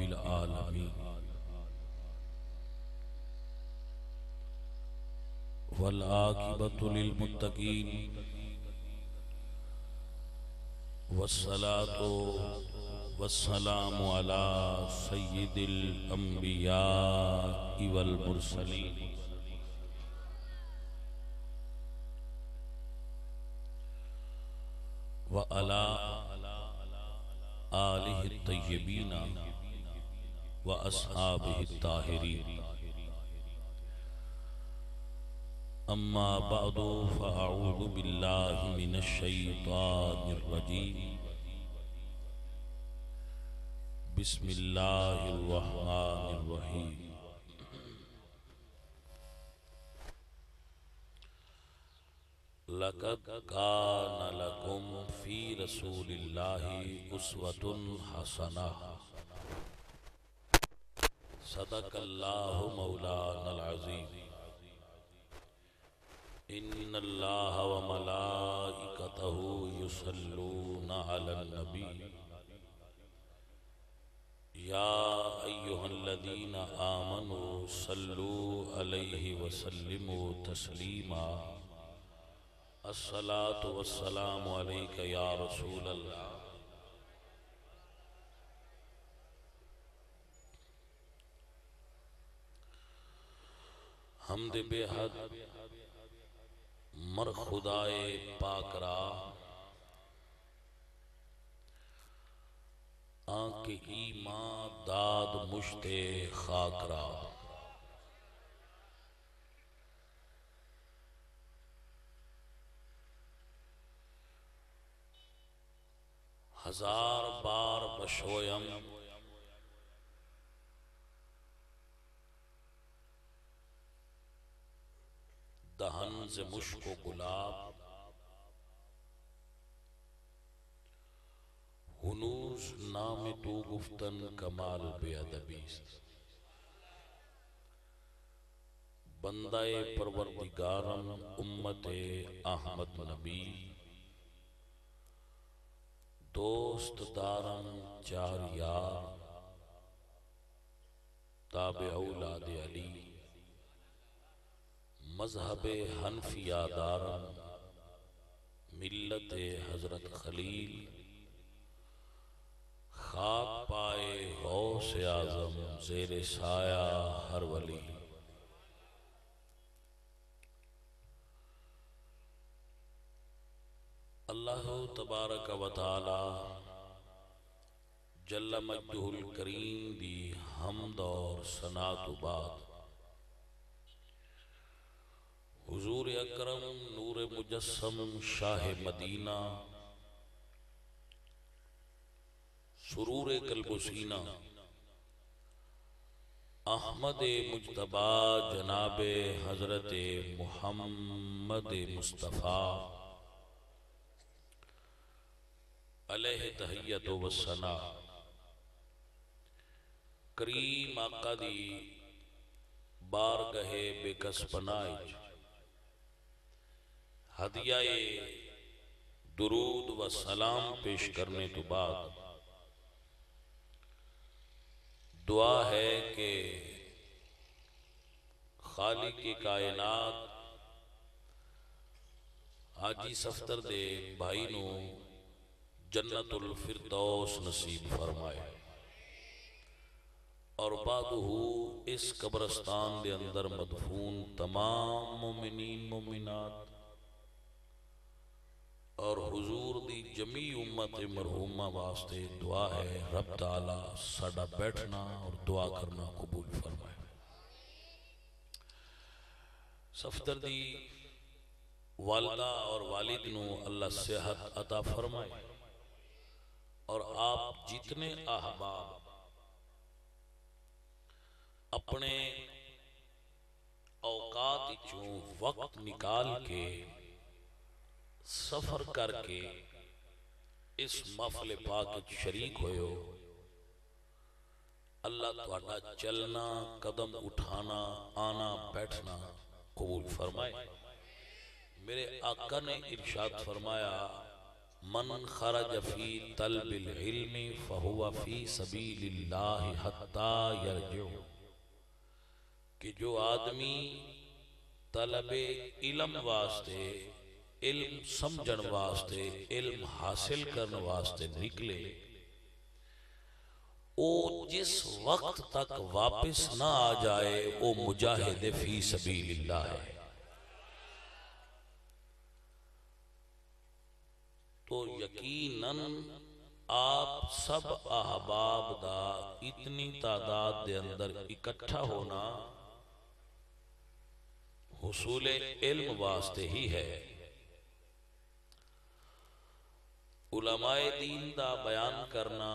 العالمين والعاقبة للمتقين والصلاة والسلام على سيد الأنبياء والمرسلين وعلى آلہ الطیبین واصحابہ الطاہرین اما بعد فاعوذ باللہ من الشیطان الرجیم بسم اللہ الرحمن الرحیم لقد كان لكم في رسول الله أسوة حسنة صدق الله مولانا العظيم إن الله وملائكته يصلون على النبي يا أيها الذين آمنوا صلوا عليه وسلموا تسليما الصلاة والسلام عليك يا رسول الله حمد بے حد مر خدائے پاک را آنکھ ایمان داد مشت خاک را ہزار بار بشویم دہن ز مشک و گلاب ہنوز نام تو گفتن کمال بے ادبی بندہ پروردگارم امت احمد نبی دوست دارم چار یار تابع اولاد علی مذہب حنفیہ دارم ملت حضرت خلیل خاک پائے غوث اعظم زیر سایہ ہر ولی اللہ تبارک و تعالی جل مجدہ الکریم دی حمد اور ثناء تو بعد حضور اکرم نور مجسم شاہ مدینہ سرور قلب و سینہ احمد مجتبی جناب حضرت محمد مصطفیٰ علیہ تحیت و ثنا کریم آقا دی بارگاہ بے کس پناہج ہدیہ درود و سلام پیش کرنے تو بعد دعا ہے کہ خالق کائنات حاجی صفدر دے بھائی نو جنت الفردوس نصیب فرمائے اور بعدہ اس قبرستان دے اندر مدفون تمام مومنین مومنات اور حضور دی جمیع امت مرحومہ واسطے دعا ہے رب تعالی ساڈا بیٹھنا اور دعا کرنا قبول فرمائے صفدر دی والدہ اور والد نو اللہ صحت عطا فرمائے اور آپ جتنے احباب اپنے اوقات چوں وقت نکال کے سفر کر کے اس محفل پاک شریک ہوئے ہو اللہ تہاڈا چلنا قدم اٹھانا آنا بیٹھنا قبول فرمائے۔ میرے آقا نے ارشاد فرمایا من خرج فی طلب العلم فہو فی سبیل اللہ حتی یرجع، کہ جو آدمی طلب علم واسطے، علم سمجھن واسطے، علم حاصل کرنے واسطے نکلے، او جس وقت تک واپس نہ آ جائے او مجاہد فی سبیل اللہ ہے۔ تو یقیناً آپ سب احباب دا اتنی تعداد دے اندر اکٹھا ہونا حصول علم واسطے ہی ہے۔ علماء دین دا بیان کرنا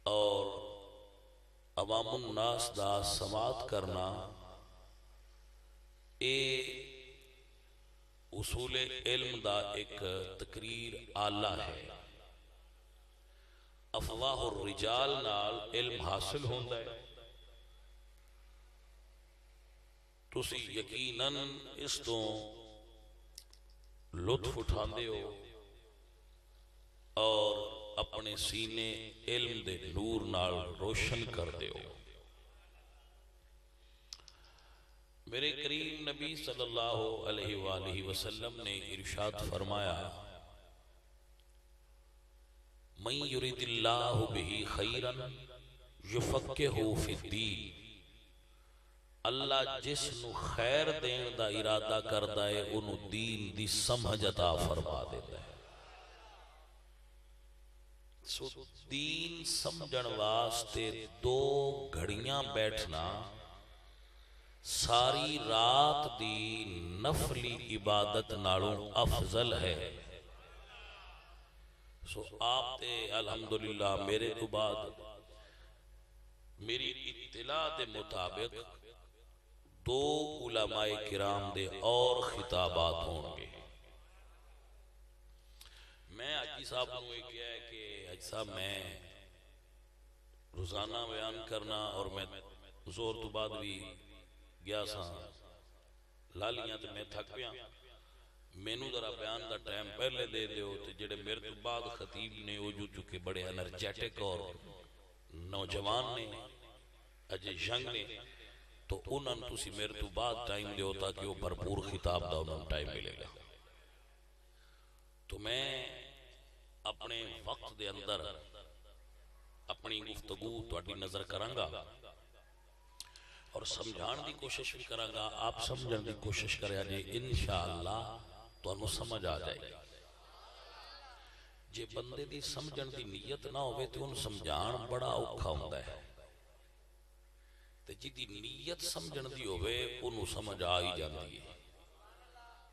اور عوام الناس دا سماعت کرنا، اے اصول علم دا ایک تقریر آلہ ہے۔ افواہ الرجال نال علم حاصل ہوندہ ہے، تسی یقیناً اس تو لطف اٹھاندے ہو اور اپنے سینے علم دے نور نال روشن کر دے ہو۔ میرے کریم نبی صلی اللہ علیہ وآلہ وسلم نے ارشاد فرمایا، من یرید اللہ بہ خیرا یفقہہ فی الدین، اللہ جس نو خیر دین دا ارادہ کردا ہے انہوں دین دی سمجھ عطا فرما دیتا ہے۔ سو دین سمجھن واسطے دو گھڑیاں بیٹھنا ساری رات دی نفلی عبادت نالوں افضل ہے۔ سو آپ تے الحمدللہ میرے تو بعد میری اطلاع دے مطابق دو علماء کرام دے اور خطابات ہوں گے۔ میں حاجی صاحب کو یہ کیا ہے کہ حاجی صاحب میں روزانہ بیان کرنا، اور میں زور تو بعد بھی گیا سا لالیاں تے میں تھک پیا، مینوں ذرا بیان دا ٹائم پہلے دے دیو، تے جڑے میرے تو بعد خطیب نے وہ جو چکے بڑے انرجیٹک اور نوجوان نے، اجے ینگ نے، تو انہاں نے تسی میرے تو بعد ٹائم دیو تاکہ وہ بھرپور خطاب دا انہاں ٹائم ملے گا۔ تو میں اپنے وقت دے اندر اپنی گفتگو تہاڈی نظر کراں گا اور سمجھان دی کوشش بھی کراں گا، آپ سمجھن دی کوشش کریا جے، انشاءاللہ تانوں سمجھ آ جائے گا۔ جے بندے دی سمجھن دی نیت نہ ہوئے تو انہوں سمجھان بڑا اوکھا ہوندا ہے، تے جی دی نیت سمجھن دی ہوئے انہوں سمجھ آ ہی جاندی ہے۔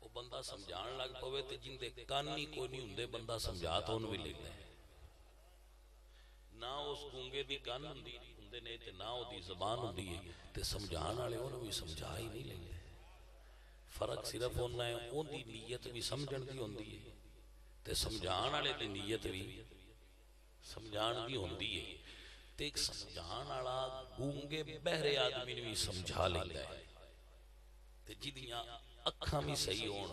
وہ بندہ سمجھان لگ پوے تے جن دے کانی کوئی نہیں ہوندے بندہ سمجھا تو انہوں بھی لیتا ہے، نہ اس گونگے دی کان ہوندے نے تے نہ وہ دی زبان ہوندی ہے، تے سمجھان والے انہوں بھی سمجھا ہی نہیں لیندے۔ فرق صرف ہونا ہے ان دی نیت بھی سمجھن دی ہوندی ہے تے سمجھان والے دی نیت بھی سمجھان دی ہوندی ہے، تے ایک سمجھان والا گونگے بہرے آدمی نے بھی سمجھا لیتا ہے، تے جدیاں اکھاں بھی صحیح ہون،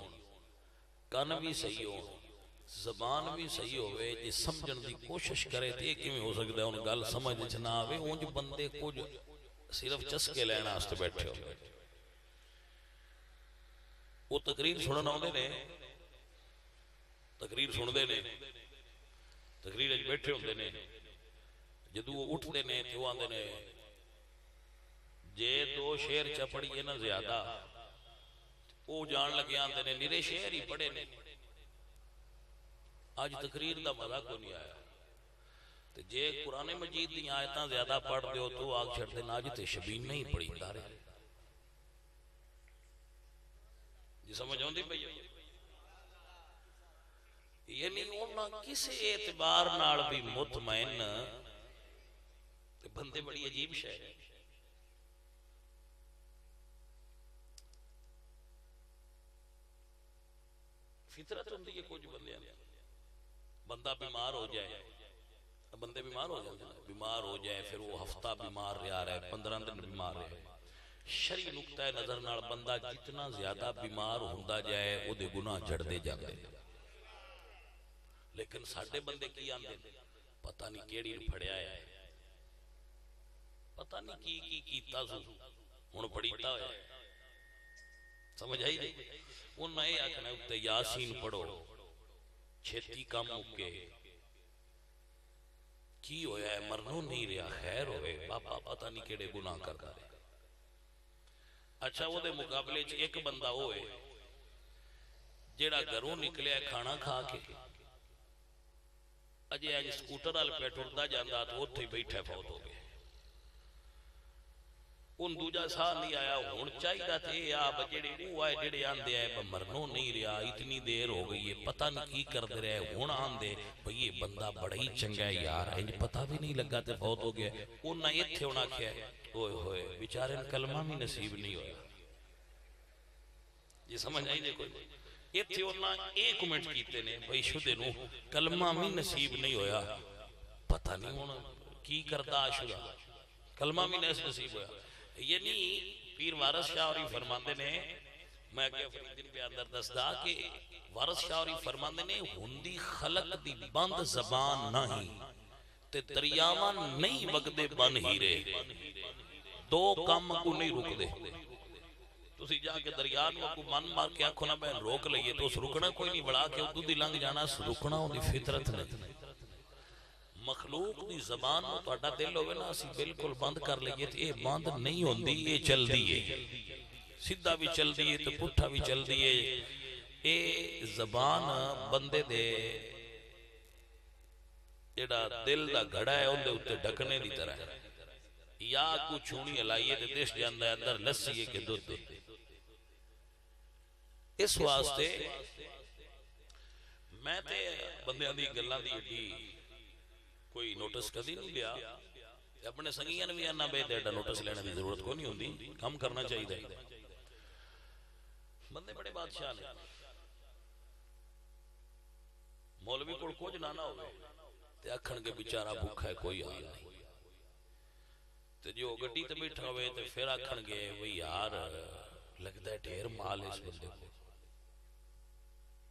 کان بھی صحیح ہون، زبان بھی صحیح ہوئے، جے سمجھن دی کوشش کرے تے ایک میں ہو سکتا ہے ان گل سمجھ نہ آوے، اونج بندے کچھ صرف چسکے لینا واسطے بیٹھے ہوئے۔ وہ تقریر سننا ہوندے نے، تقریر سندے نے، تقریر وچ بیٹھے ہوندے نے، جدوں وہ اٹھدے نے تے وہ آندے نے جے دو شعر چپڑیے نہ زیادہ، وہ جان لگے آندے نے نیرے شعر ہی پڑھے نے، آج تقریر دا مزہ کو نہیں آیا۔ تے جے قرآن مجید دی آیتاں زیادہ پڑھ دیو تو آگ چھڑتے نا آج تے شبین نہیں پڑھی دارے، جی سمجھ ہوندی پئی؟ یعنی انہاں کسی اعتبار نال بھی مطمئن تے بندے بڑی عجیب شے۔ فطرت ہوندی ہے کچھ بندیاں، بندہ بیمار ہو جائے، بندے بیمار ہو جائے، بیمار ہو جائے پھر وہ ہفتہ بیمار رہا رہے، 15 دن بیمار رہے، شرعی نقطہ نظر نال بندہ جتنا زیادہ بیمار ہوندا جائے او دے گناہ جڑدے جاندے۔ لیکن ساڈے بندے کی آندے پتہ نہیں کیڑی نو پھڑیا ہے، پتہ نہیں کی کیتا سو ہن پڑیتا ہویا ہے، سمجھ آئی جی؟ انہاں اے آکھنا اُتے یاسین پڑھو چھتی کم مکے، کی ہویا ہے مرنوں نہیں رہا، خیر ہوئے بابا پتہ نہیں کیڑے گناہ کرتا ہے۔ اچھا وہ دے مقابلے چ ایک بندہ ہوئے جیڑا گھروں نکلیا ہے کھانا کھا کے، اجے اج سکوٹر وال پہ ٹردا جاندا تو اوتھے بیٹھا فوت ہو گیا، ان دوجا سا نہیں آیا، ہن چاہیدا تے آپ جڑے او آئے جڑے آندے آئے مرنوں نہیں رہا، اتنی دیر ہو گئی ہے پتہ نہیں کی کردے رہے، ہن آندے بھئی یہ بندہ بڑا ہی چنگا ہے یار، انج پتہ بھی نہیں لگا تے فوت ہو گیا، انہاں ایتھے ہونا کیا ہے اوئے ہوئے بیچارے کلمہ بھی نصیب نہیں ہویا۔ یہ سمجھ آئی دے کوئی ایتھے انہاں ایک کمنٹ کیتے نے بھئی شدے نو کلمہ بھی نصیب نہیں ہویا، پتہ نہیں ہونا کی کردہ شدہ کلمہ بھی نصیب ہویا۔ یعنی پیر وارث شاہ اوری فرماندے نے، میں کہ فریدین پہ اندر دسدا کہ وارث شاہ اوری فرماندے نے ہندی خلق دی بند زبان نہیں تے دریاواں نہیں وگدے بن ہی رہے، دو کام کو نہیں رک دے۔ تسی جا کے دریا نو کو من مار کے آنکھوں نہ بہن روک لئیے تو اس رکنا کوئی نہیں، بڑھا کے ادھو دی لنگ جانا، اس رکنا ہوں دی فطرت نہیں۔ مخلوق دی زبان میں تو اڈا دل ہوئے نا اسی بالکل بند کر لئیے تو یہ بند نہیں ہوندی، یہ چل دیئے سدھا بھی چل دیئے تو پٹھا بھی چل دیئے۔ یہ زبان بندے دے جڑا دل دا گھڑا ہے ان دے اتے ڈھکنے دی طرح ہے، یا کو چھونی علائیے دے دیش جاندہ ہے اندر لسیے کے دودھ دے۔ اس واسطے میں تے بندے آدھی گلہ دی اٹھی کوئی نوٹس کدی نہیں لیا، اپنے سنگیان بھی آنا بے دیڑا نوٹس لینے دی ضرورت کو نہیں ہوندی، کم کرنا چاہیے دے۔ بندے بڑے بادشاہ نے مولوی کوڑ کچھ نانا ہوئے تے اکھن کے بیچارہ بھوکھا ہے کوئی حال نہیں، تے جو گڈی تے بیٹھا ہوئے تے پھر اکھن گے وہی یار لگتا ہے ڈھیر مال اس بندے کو،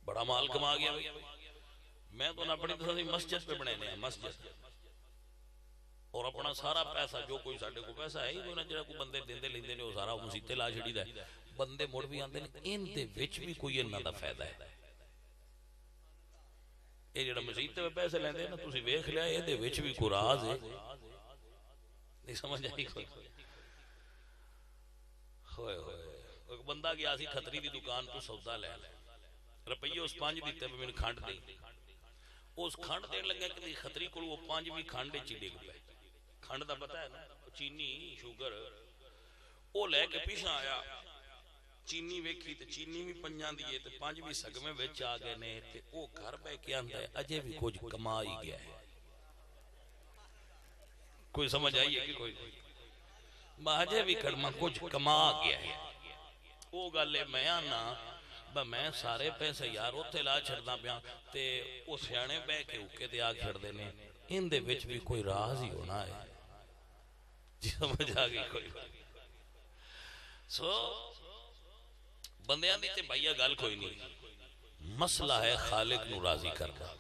بڑا مال کما گیا۔ میں تو اپنی طرح مسجد پہ بنانے ہیں، مسجد اور اپنا سارا پیسہ جو کوئی ساڑھے کو پیسہ ہے ہی کوئی نہ جڑا کوئی بندے دیندے لیندے نے وہ سارا مسیطے لا چھڑی دا ہے، بندے مڑ بھی آندے نے ان دے وچ بھی کوئی انہاں دا فائدہ ہے۔ یہ جڑا مسیطے پہ پیسے لیندے ہیں نا تسی ویکھ لیا یہ دے وچ بھی کوئی راز ہے، نہیں سمجھ آئی کوئی۔ ہوئے ہوئے ایک بندہ گیا سی کھتری دی دکان تو سودا لے روپیے اس 5 دیتے پہ میں نے کھانڈ دی، اس کھانڈ دین لگا کہ خطری کو وہ 5 بھی کھانڈے چیڑے گئے، کھانڈ دا پتا ہے نا چینی شوگر، وہ لے کے پیچھا آیا چینی ویکھی تے چینی بھی 5 دیئے تے 5 بھی سگمیں ویچ آ گئے نے تے وہ گھر بے کے آندہ ہے اجے بھی کچھ کما ہی گیا ہے۔ کوئی سمجھ آئیے کہ کوئی اجے بھی کچھ کما گیا ہے، وہ گالے میں آنا میں سارے پیسے یار اتھے لا چھڑنا پیا تے وہ سیانے بے کے اوکے تے آگ چھڑ دینے، ان دے وچ بھی کوئی راز ہی ہونا ہے، جی سمجھ آگئی کوئی۔ سو بندیاں دیتے بھائیہ گال کوئی نہیں، مسئلہ ہے خالق نو راضی کرنا،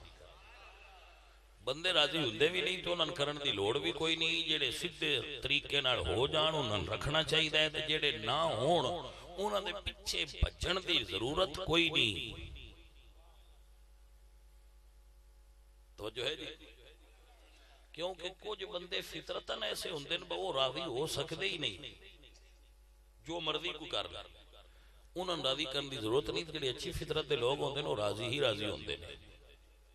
بندے راضی ہوندے بھی نہیں تو انہاں کرن دی لوڑ بھی کوئی نہیں، جیڑے سدھے طریقے نال ہو جان انہاں رکھنا چاہیے دے تے جیڑے نہ ہون انہاں دے پیچھے بچن دی ضرورت کوئی نہیں۔ توجہ ہے جی، کیونکہ کچھ بندے فطرتاً ایسے ہوندے ہیں وہ راضی ہو سکتے ہی نہیں، جو مرضی کو کر لیں انہاں راضی کرنے دی ضرورت نہیں، جڑے اچھی فطرت دے لوگ ہوندے ہیں وہ راضی ہی راضی ہوندے ہیں،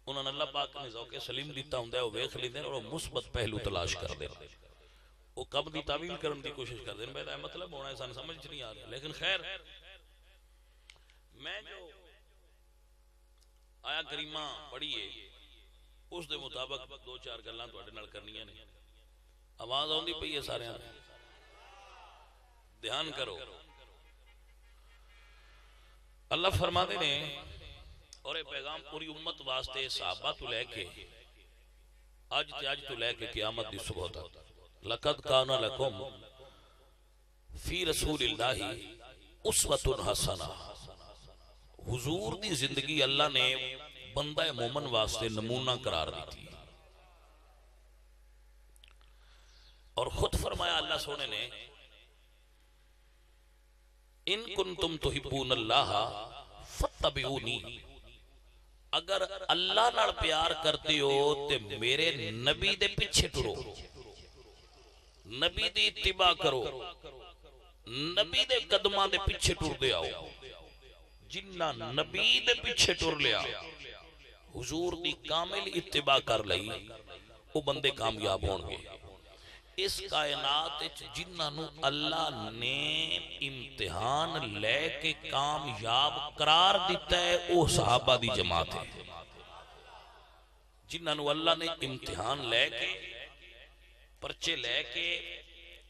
انہاں اللہ پاک نے ذوق سلیم دیتا ہوندے ہیں وہ ویکھ لیندے ہیں اور وہ مثبت پہلو تلاش کر دے ہیں، وہ کم دی تعویل کرنے دی کوشش کر دیں بے مطلب ہونا ہے سن سمجھ نہیں آ رہا، لیکن خیر میں جو آیا کریمہ پڑھیے اس دے مطابق 2-4 گلاں تواڈے نال کرنیاں نے، آواز آوندی پئی ہے سارے دھیان کرو۔ اللہ فرماتے نے اور یہ پیغام پوری امت واسطے صحابہ تو لے کے آج تو لے کے قیامت دی صبح تک، لقد کان لکم فی رسول اللہ اسوۃ حسنہ، حضور دی زندگی اللہ نے بندہ مومن واسطے نمونہ قرار دیتی. اور خود فرمایا اللہ سونے نے ان کنتم تحبون اللہ فاتبعونی، اگر اللہ نال پیار کرتے ہو تے میرے نبی دے پیچھے ٹرو، نبی دی اتباع کرو، نبی دے قدماں دے پیچھے ٹر دے آؤ. جنہ نبی دے پیچھے ٹر لیا، حضور دی کامل اتباع کر لئی، وہ بندے کامیاب ہون گے. اس کائنات جنہوں اللہ نے امتحان لے کے کامیاب قرار دیتا ہے وہ صحابہ دی جماعت ہے. جنہوں اللہ نے امتحان لے کے پرچے لے کے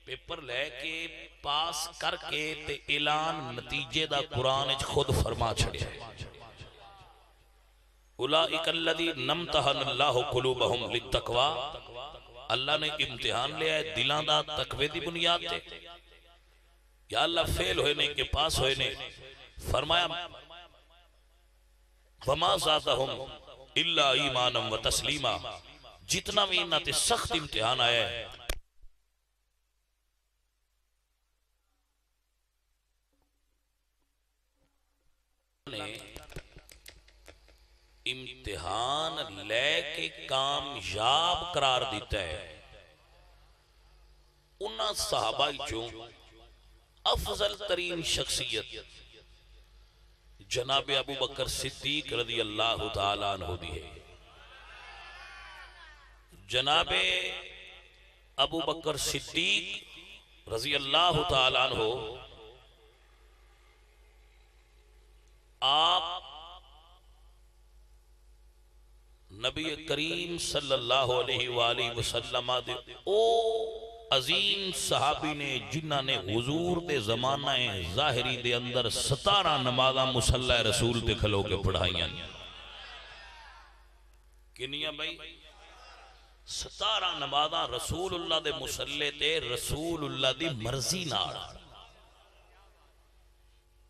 پیپر لے کے پاس کر کے تے اعلان نتیجے دا قرآن خود فرما چھڑیا. اولئک الذین امتحن اللہ قلوبہم للتقوی، اللہ نے امتحان لیا ہے دلان دا تقوی دی بنیاد تے. یا اللہ فیل ہوئے نے کہ پاس ہوئے نے، فرمایا وما زادہم الا ایمانا و تسلیما، جتنا بھی انہاں تے سخت امتحان آیا ہے امتحان لے کے کامیاب قرار دیتا ہے. انہاں صحابہ چوں افضل ترین شخصیت جناب ابو بکر صدیق رضی اللہ تعالیٰ عنہ دی ہے. جناب ابو بکر صدیق رضی اللہ تعالیٰ عنہ آپ نبی کریم صلی اللہ علیہ وآلہ وسلم دے او عظیم صحابی نے جنہ نے حضور دے زمانہ ظاہری دے اندر 17 نمازاں مصلی رسول تے کھلو کے پڑھائیاں. کنیاں بھائی 17 نمازاں رسول اللہ دے مصلی تے رسول اللہ دی مرضی نال.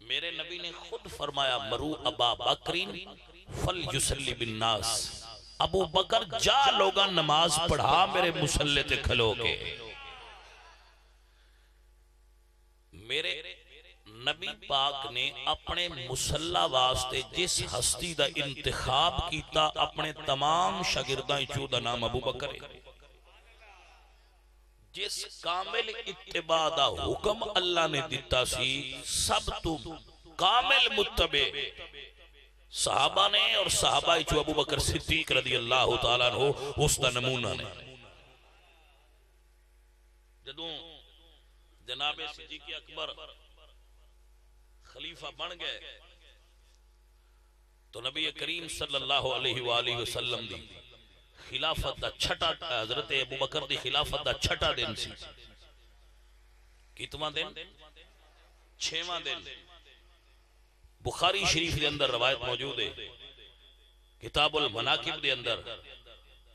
میرے نبی نے خود فرمایا مرو ابا بکرین فلیسلی بالناس، ابو بکر جا لوگاں نماز پڑھا میرے مصلی تے کھلو کے. میرے نبی پاک نے اپنے مصلی واسطے جس ہستی دا انتخاب کیتا اپنے تمام شاگرداں چوں دا نام ابو بکر ہے. جس کامل اتباع دا حکم اللہ نے دیتا سی سب تو کامل متبع صحابہ نے، اور صحابہ چو ابو بکر صدیق رضی اللہ تعالیٰ عنہ اس دا نمونہ نے. جدوں جناب صدیق اکبر خلیفہ بن گئے تو نبی کریم صلی اللہ علیہ وآلہ وسلم دی خلافت دا چھٹا، حضرت ابو بکر دی خلافت دا چھٹا دن سی. کتواں دن؟ 6واں دن. بخاری شریف دے اندر روایت موجود ہے کتاب المناقب دے اندر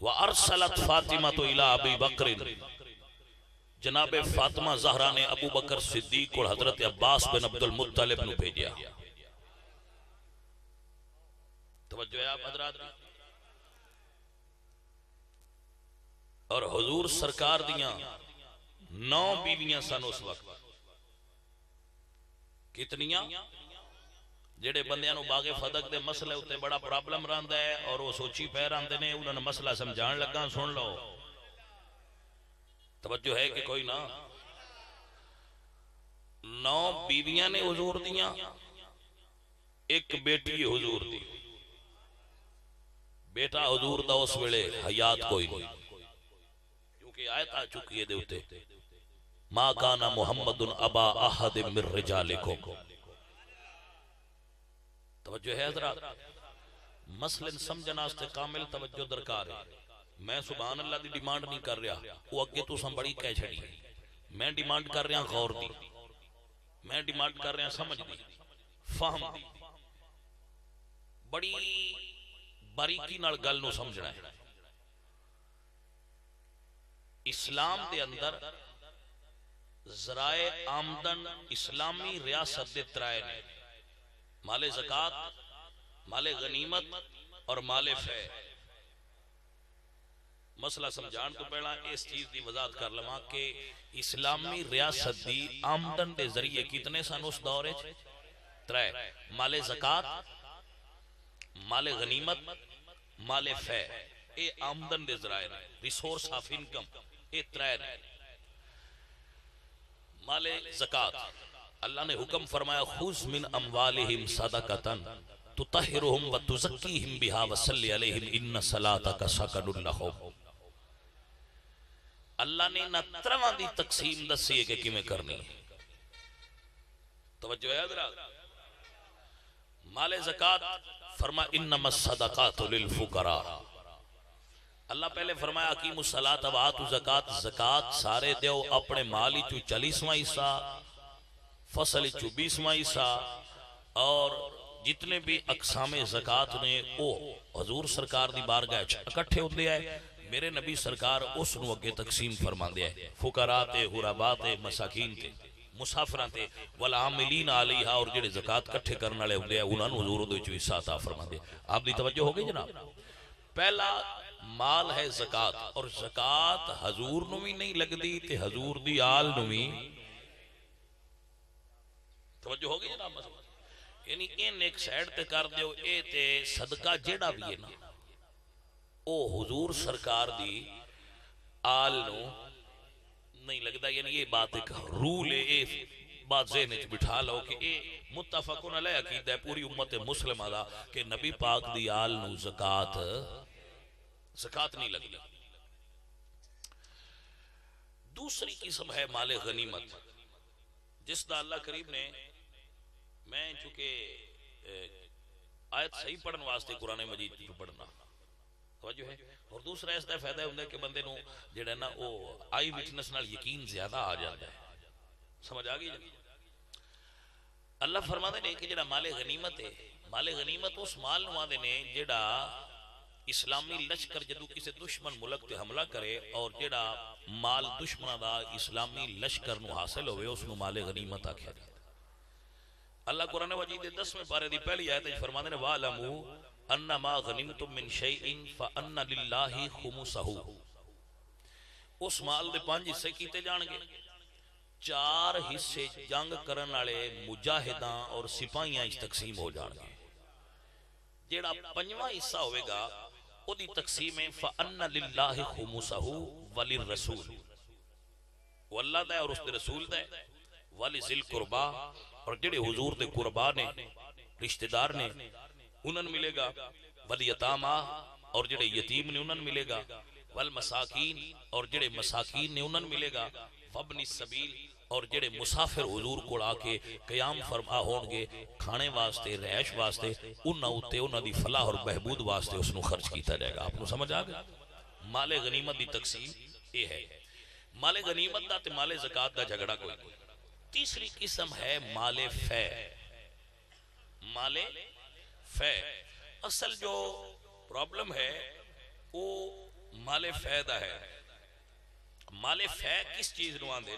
وَأَرْسَلَتْ فَاطِمَةُ إِلَىٰ أَبِي بَكْرٍ، جناب فاطمہ زہرا نے ابو بکر صدیق اور حضرت عباس بن عبد المطلب نے بھیجا. توجہ ہے آپ حضرات. اور حضور سرکار دیاں 9 بیویاں سن اس وقت. کتنیاں؟ جڑے بندیاں نو باغ فدق دے مسئلے ہوتے بڑا پرابلم رہندا ہے اور وہ سوچی پہ رہندے نے، انہوں نے مسئلہ سمجھان لگا. سن لو، توجہ ہے کہ کوئی نہ. 9 بیویاں نے حضور دیاں، ایک بیٹی حضور دی. بیٹا حضور دا اس ویلے حیات کوئی نہیں، کیونکہ آیت آ چکی ہے دے اتے ما کان محمد ابا احد من رجالکم. توجہ ہے حضرات. مسئلہ سمجھنا اس تے کامل توجہ درکار ہے. میں سبحان اللہ دی ڈیمانڈ نہیں کر رہا، وہ اگے تو سم بڑی کہہ چھڑی. میں ڈیمانڈ کر رہا غور دی، میں ڈیمانڈ کر رہا سمجھ دی، فہم دی. بڑی باریکی نال گل نو سمجھنا ہے. اسلام دے اندر ذرائع آمدن اسلامی ریاست دے ترائے نے: مال زکاة، مال غنیمت اور مال فے مسئلہ سمجھان تو پہلا اس چیز دی وضاحت کر لواں کہ اسلامی ریاست دی آمدن دے ذریعے کتنے سن اس دورے ترے مال زکات، مال غنیمت، مال فے، اے آمدن دے ذرائع ریسورس آف انکم، اے ترے مال زکات اللہ نے حکم فرمایا خذ من اموالہم صدقۃ تطہرہم وتزکیہم بہا وصلی علیہم ان صلاتک سکن لہم۔ اللہ نے نہ ترواں دی تقسیم دسی ہے کہ کیویں کرنی ہے، توجہ ہے حضرات۔ مال زکات فرما انما الصدقات للفقراء، اللہ پہلے فرمایا اقیموا الصلاۃ وآتوا الزکات، زکات سارے دیو اپنے مال وچوں 40واں حصہ، فصل وچوں 20واں حصہ، اور جتنے بھی اقسام زکات نے او حضور سرکار دی بارگاہ وچ اکٹھے ہوندے ہیں، میرے نبی سرکار اس نو اگے تقسیم فرما دیا ہے، فقراء تے، غرباء تے، مساکین تے، مسافراں تے، والعاملین علیہا، اور جڑے زکات کٹھے کرنے والے ہوندے ہیں انہاں نو حضور دے وچ حصہ عطا فرما دیا۔ آپ دی توجہ ہو گئی جناب؟ پہلا مال ہے زکات، اور زکات حضور نو بھی نہیں لگدی تے حضور دی آل نو بھی، توجہ ہو گئی جناب؟ یعنی ان ایک سائیڈ تے کر دیو، اے تے صدقہ جیڑا بھی ہے نا او حضور سرکار دی آل نو نہیں لگتا، یعنی یہ بات ایک رول ہے، یہ بات ذہن وچ بٹھا لو کہ یہ متفقن علیہ عقیدہ ہے پوری امت مسلمہ دا کہ نبی پاک دی آل نو زکات نہیں لگتا۔ دوسری قسم ہے مال غنیمت، جس دا اللہ کریم نے، میں چونکہ آیت صحیح پڑھن واسطے قرآن مجید کو پڑھنا توجہ ہے، اور دوسرا اس دا فائدہ ہوندہ ہے کہ بندے نو جڑا نا او آئی وٹنس نال یقین زیادہ آ جاتا ہے، سمجھ آ گئی جی؟ اللہ فرماتے نے کہ جڑا مال غنیمت ہے، مال غنیمت اس مال نو آدھے نے جڑا اسلامی لشکر جدو کسی دشمن ملک تے حملہ کرے، اور جڑا مال دشمن دا اسلامی لشکر نو حاصل ہوئے اس نو مال غنیمت آکھیا جاتا ہے۔ اللہ قرآن مجید 10ویں پارے دی پہلی آیت وچ فرماتے ہیں وَاعْلَمُوا انما غنیمتم من شیء فان للہ خمسہ، اس مال دے 5 حصے کیتے جان گے، 4 حصے جنگ کرن والے مجاہداں اور سپاہیاں اس تقسیم ہو جان گے، جیڑا 5واں حصہ ہوئے گا او دی تقسیم ہے فان للہ خمسہ وللرسول، وہ اللہ دا اور اس دے رسول دا، ولذل قربا، اور جڑے حضور دے قربا نے رشتہ دار نے انہاں ملے گا، والیتاما، اور جڑے یتیم نے انہاں ملے گا، والمساکین، اور جڑے مساکین نے انہاں ملے گا، وابن السبیل، اور جڑے مسافر حضور کو آ کے قیام فرما ہون گے کھانے واسطے، رہائش واسطے، انہاں اُتے انہاں دی فلاح اور بہبود واسطے اس نو خرچ کیتا جائے گا۔ آپ نو سمجھ آ گیا؟ مال غنیمت دی تقسیم یہ ہے۔ مال غنیمت دا تے مال زکات دا جھگڑا کوئی نہیں۔ تیسری قسم ہے مال فے۔ مال فے اصل جو پرابلم ہے وہ مال فے دا ہے۔ مال فے کس چیز نو آندے؟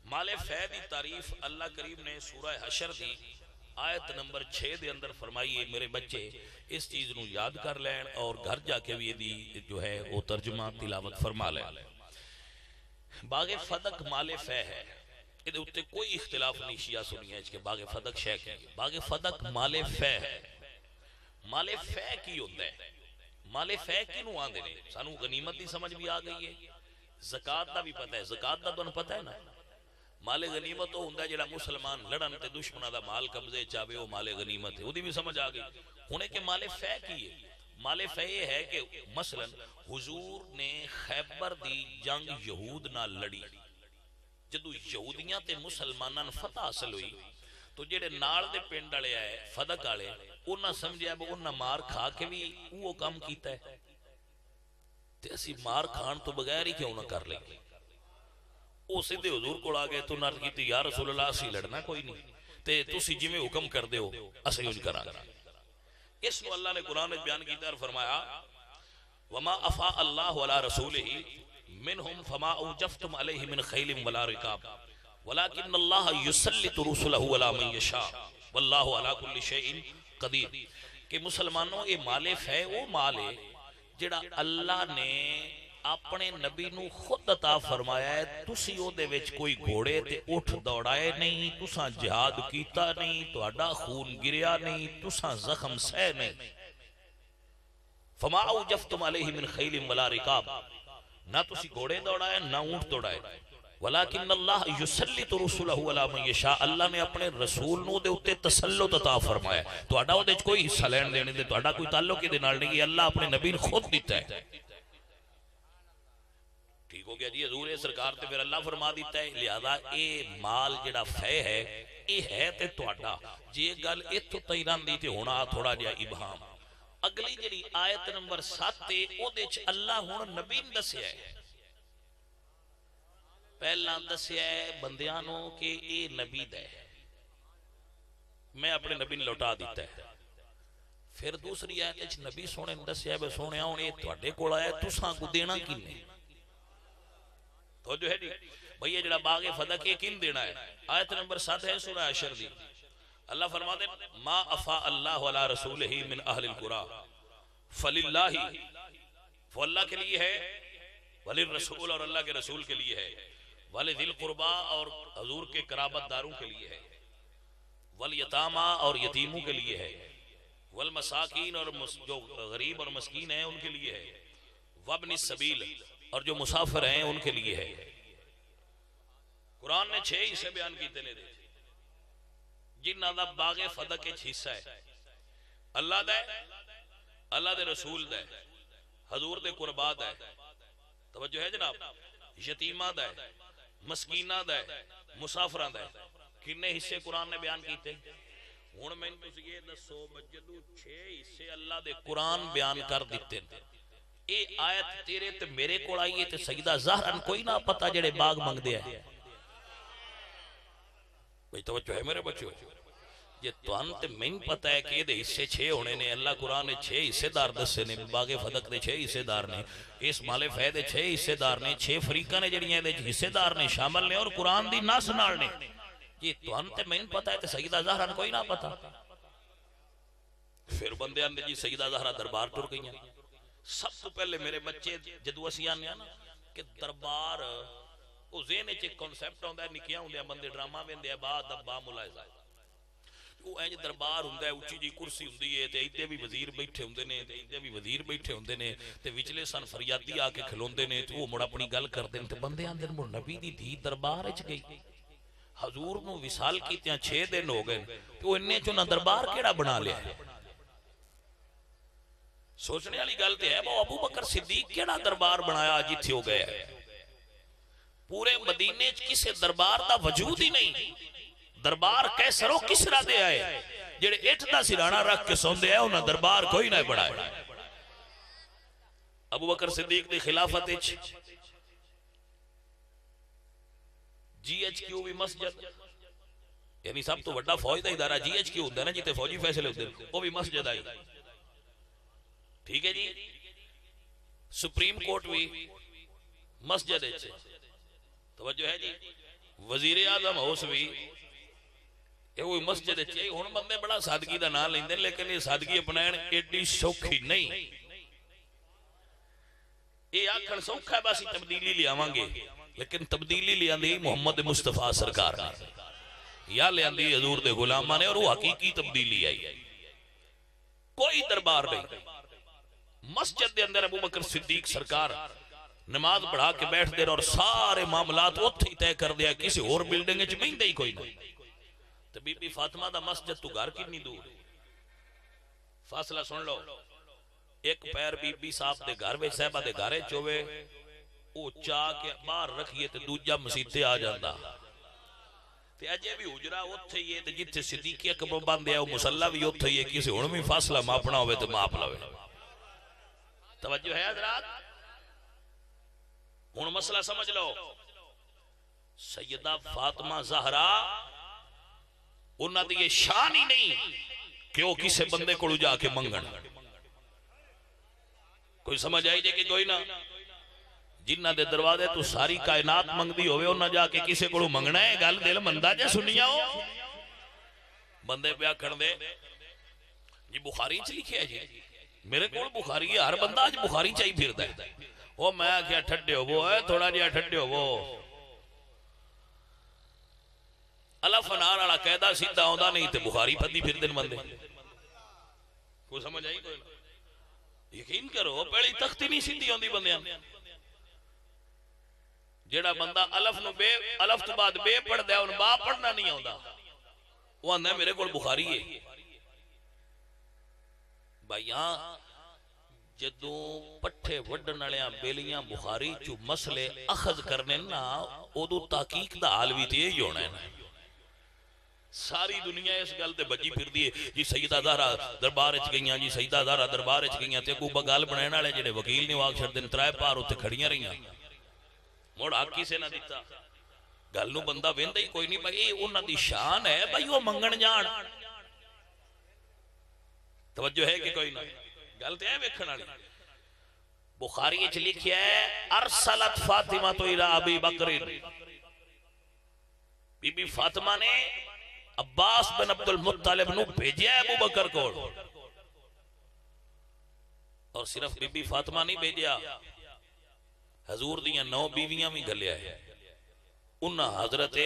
مال فے دی تعریف اللہ کریم نے سورہ حشر دی آیت نمبر 6 دے اندر فرمائی ہے۔ میرے بچے اس چیز نو یاد کر لین اور گھر جا کے بھی دی جو ہے وہ ترجمہ تلاوت فرما لین۔ باغ فدق مال فے ہے، ادھے اتے کوئی اختلاف نہیں شیعہ سنی ہے کہ باغ فدق شے کی، باغ فدق مال فے ہے۔ مال فے کی ہوتا ہے؟ مال فے کی نو آندے نے؟ سانو غنیمت دی سمجھ بھی آ گئی ہے، زکات دا بھی پتہ ہے، زکات دا تو پتہ ہے نا۔ مال غنیمت وہ ہوندا جڑا مسلمان لڑن تے دشمناں دا مال قبضے چاوے وہ مال غنیمت ہے، اودی بھی سمجھ آ گئی۔ ہن کہ مال فے کی ہے؟ مال فے یہ ہے کہ مثلا حضور نے خیبر دی جنگ یہود نال لڑی، جدو یہودیاں تے مسلماناں فتح حاصل ہوئی تو جڑے نال دے پنڈ والے آئے فدق والے انہاں سمجھیا کہ انہاں مار کھا کے بھی وہ کام کیتا ہے تے اسی مار کھان تو بغیر ہی کیوں نہ کر لیں گے۔ وہ سیدھے حضور کو آ گئے تو نہ کیتی یا رسول اللہ اسی لڑنا کوئی نہیں تے تسی جویں حکم کر دیو اسی انج کراں گے۔ اس کو اللہ نے قرآن میں بیان کیتا اور فرمایا وما افاء اللہ علی رسولہ منہم فما اوجفتم علیہ من خیل ولا رکاب ولکن اللہ یسلط رسلہ علی من یشاء واللہ علی کل شیء قدیر، کہ مسلمانوں یہ مال فے وہ مال ہے جڑا اللہ نے اپنے نبی نو خود عطا فرمایا ہے. تسی او دے وچ کوئی گھوڑے تے اٹھ دوڑائے نہیں, تساں جہاد کیتا نہیں, تہاڈا خون گریا نہیں, تساں زخم سہ نہیں. فما اوجفتم علیہ من خیل ولا رکاب, نہ تسی گھوڑے دوڑائے نہ اونٹ دوڑائے. ولیکن اللہ یسلط رسولہ علی من یشاء, اللہ نے اپنے رسول نو دے اتے تسلط عطا فرمایا. تہاڈا او دے وچ کوئی حصہ لین دینے دے تہاڈا کوئی تعلق دے نال نہیں, اللہ اپنے نبی نے خود دیتا ہے. ٹھیک ہو گیا جی, حضور سرکار تے پھر اللہ فرما دیتا ہے. لہذا اے مال جڑا فے ہے اے ہے تے تہاڈا. جے گل ایتھوں تئی رہندی تے ہونا تھوڑا جہا ابہام. اگلی جڑی آیت نمبر 7 تے او دے وچ اللہ ہن نبی نے دسیا ہے. پہلا دسیا ہے بندیاں نو کہ اے نبی دے, میں اپنے نبی نے لوٹا دیتا ہے. پھر دوسری آیت وچ نبی سونے نے دسیا ہے سونیا ہن اے تہاڈے کول آیا تساں کو دینا کنے. تو جو ہے جی بھئی جڑا باغ فدق یہ کن دینا ہے. آیت نمبر 7 ہے سورہ حشر دی. اللہ فرماتے ما افاء اللہ علی رسولہ من اہل القرى فللہ, فاللہ کے لیے ہے, وللرسول اور اللہ کے رسول کے لیے ہے, ولذی القربا اور حضور کے قرابت داروں کے لیے ہے, والیتاما اور یتیموں کے لیے ہے, والمساکین اور جو غریب اور مسکین ہیں ان کے لیے ہے, وابن السبیل اور جو مسافر ہیں ان کے لیے ہے. قرآن نے 6 حصے بیان کیتے نے دے جنہ دا باغ فدق ایچ حصہ ہے. اللہ دے, اللہ دے رسول دے, حضور دے قربات ہے, توجہ ہے جناب, یتیمہ دے, مسکینہ دے, مسافرہ دے. کنے حصے قرآن نے بیان کیتے. ہون میں تو یہ دسو بجدو 6 حصے اللہ دے قرآن بیان کر دیتے. اے آیت تیرے تے میرے کو آئیے تے سیدہ زہران کوئی نہ پتا جڑے باغ مانگ دیا ہے. بھئی توجہ ہے میرے بچوں, یہ تو انت میں پتا ہے کہ دے حصے 6 ہونے نے. اللہ قرآن نے 6 حصے دار دسے نے, باغ فدق دے 6 حصے دار نے, اس مال فید 6 حصے دار نے, 6 فریقہ نے جڑیاں دے حصے دار نے شامل نے, اور قرآن دی ناس نال نے. یہ تو انت میں پتا ہے تے سیدہ زہران کوئی نہ پتا. پھر بندے آنے جی سیدہ زہرہ دربار ٹر گئی ہیں. سب تو پہلے میرے بچے جدو اسی آنے ہیں نا کہ دربار وہ ذہن ایک کنسپٹ ہوندہ ہے, نکیاں ہوندے ہیں بندے ڈرامہ ویندے ہیں با دبا ملائزہ. وہ اینج دربار ہوندہ ہے, اچھی جی کرسی ہوندی ہے, تے ایتے بھی وزیر بیٹھے ہوندے نے, تے ایتے بھی وزیر بیٹھے ہوندے نے, تے وچلے سن فریادی آ کے کھلوندے نے, تے وہ مڑا اپنی گل کردے نے. تے بندے اندر مڑ نبی دی دھی دربار اچ گئی, حضور نو وصال کیتیاں 6 دن ہو گئے, تو وہ انہیں چونہ دربار کیڑا بنا لیا ہے. سوچنے والی گل تے ہے وہ ابو بکر صدیق کیڑا دربار بنایا جتھے ہو گیا ہے. پورے مدینے کسے دربار دا وجود ہی نہیں. دربار کیسرو کسرا دے آئے جڑے اٹھ دا سرانہ رکھ کے سوندے ہیں, انہاں دربار کوئی نہ بڑھائے. ابو بکر صدیق دی خلافت جی ایچ کیو بھی مسجد, یعنی سب تو وڈا فوج دا ادارہ جی ایچ کیو ہوندہ ہے نا جیتے فوجی فیصلے ہوندے ہیں, وہ بھی مسجد آئی. ٹھیک ہے جی, سپریم کورٹ بھی مسجد ہے. توجہ ہے جی, وزیر اعظم ہاؤس بھی یہ وہی مسجد ہے. ہن بندے بڑا سادگی دا نام لیندے, لیکن یہ سادگی اپنائن ایڈی سوکھی نہیں. یہ آکھن سوکھا ہے باسی تبدیلی لے آوان گے, لیکن تبدیلی لے آندھی محمد مصطفیٰ سرکار نے, یا لے آندھی حضور دے غلامہ نے, اور وہ حقیقی تبدیلی آئی. کوئی دربار نہیں. مسجد دے اندر ابو بکر صدیق سرکار نماز پڑھا کے بیٹھ دے اور سارے معاملات اتھے ہی طے کر دیا, کسی اور بلڈنگ اچھ میں ہی کوئی نہیں. تو بی بی فاطمہ دا مسجد تو گھر کتنی دور, فاصلہ سن لو. ایک پیر بی بی صاحب دے گھر وچ صاحبہ دے گھرے چوے, او چاہ کے باہر رکھیے تے دوجا مسیتے آ جاندہ. تے اجے بھی حجرہ اتھے ہی ہے, تے جتھے صدیقی اکبر باندے ہیں وہ مسلح بھی اتھے ہی ہے, کسی اور میں فاصلہ ماپنا ہوئے تو ماپ لوے. توجہ ہے حضرات, ہن مسئلہ سمجھ لو. سیدہ فاطمہ زہرا انہاں دی یہ شان ہی نہیں کہ وہ کسے بندے کو جا کے منگن. کوئی سمجھ آئی جے کہ کوئی نہ, جنہ دے دروازے تو ساری کائنات منگ دی ہوئے, انہاں جا کے کسے کو منگنا ہے. گل دل مندہ جے سنیا ہو بندے پہ آکھن دے جی بخاری چ لکھیا ہے جی میرے کو بخاری ہے ہر بندہ اج بخاری چاہی پھردا ہے وہ میں کیا ٹھڈے ہوو ہے تھوڑا جہا ٹھڈے ہوو الف نار والا قاعدہ سیدھا آندا نہیں تے بخاری پھدی پھردے بندے کوئی سمجھ آئی کوئی یقین کرو پہلی تختی نہیں سیدھی آندی بندیاں جیڑا بندہ الف نو بے الف تو بعد بے پڑھ دے ان با پڑھنا نہیں آندا وہ آندا میرے کول بخاری ہے بھائیاں جدوں پٹھے وڈن والیاں بیلیاں بخاری چو مسئلے اخذ کرنے نا اودو تحقیق دا حال بھی تے ہی ہونا ہے ساری دنیا اس گل تے بجی پھر دی جی سیدہ زہرا دربار وچ گئیاں جی سیدہ زہرا دربار وچ گئیاں تے کو بگال بنانے والے جڑے وکیل نے واگ چھڑ دین ترائے پار اوتے کھڑیاں رہیاں موڑ حق کسے نہ دیتا گل نو بندہ ویندا ہی کوئی نہیں بھائی انہاں دی شان ہے بھائی وہ منگن جان توجہ ہے کہ کوئی نہ گل تے ہے ویکھن والی بخاری وچ لکھیا ہے ارسلت فاطمہ تو الی ابی بکر بی بی فاطمہ نے عباس بن عبد المطلب نو بھیجیا ہے ابو بکر کو اور صرف بی بی فاطمہ نہیں بھیجیا حضور دیاں 9 بیویاں بھی گلیا ہے انہاں حضرت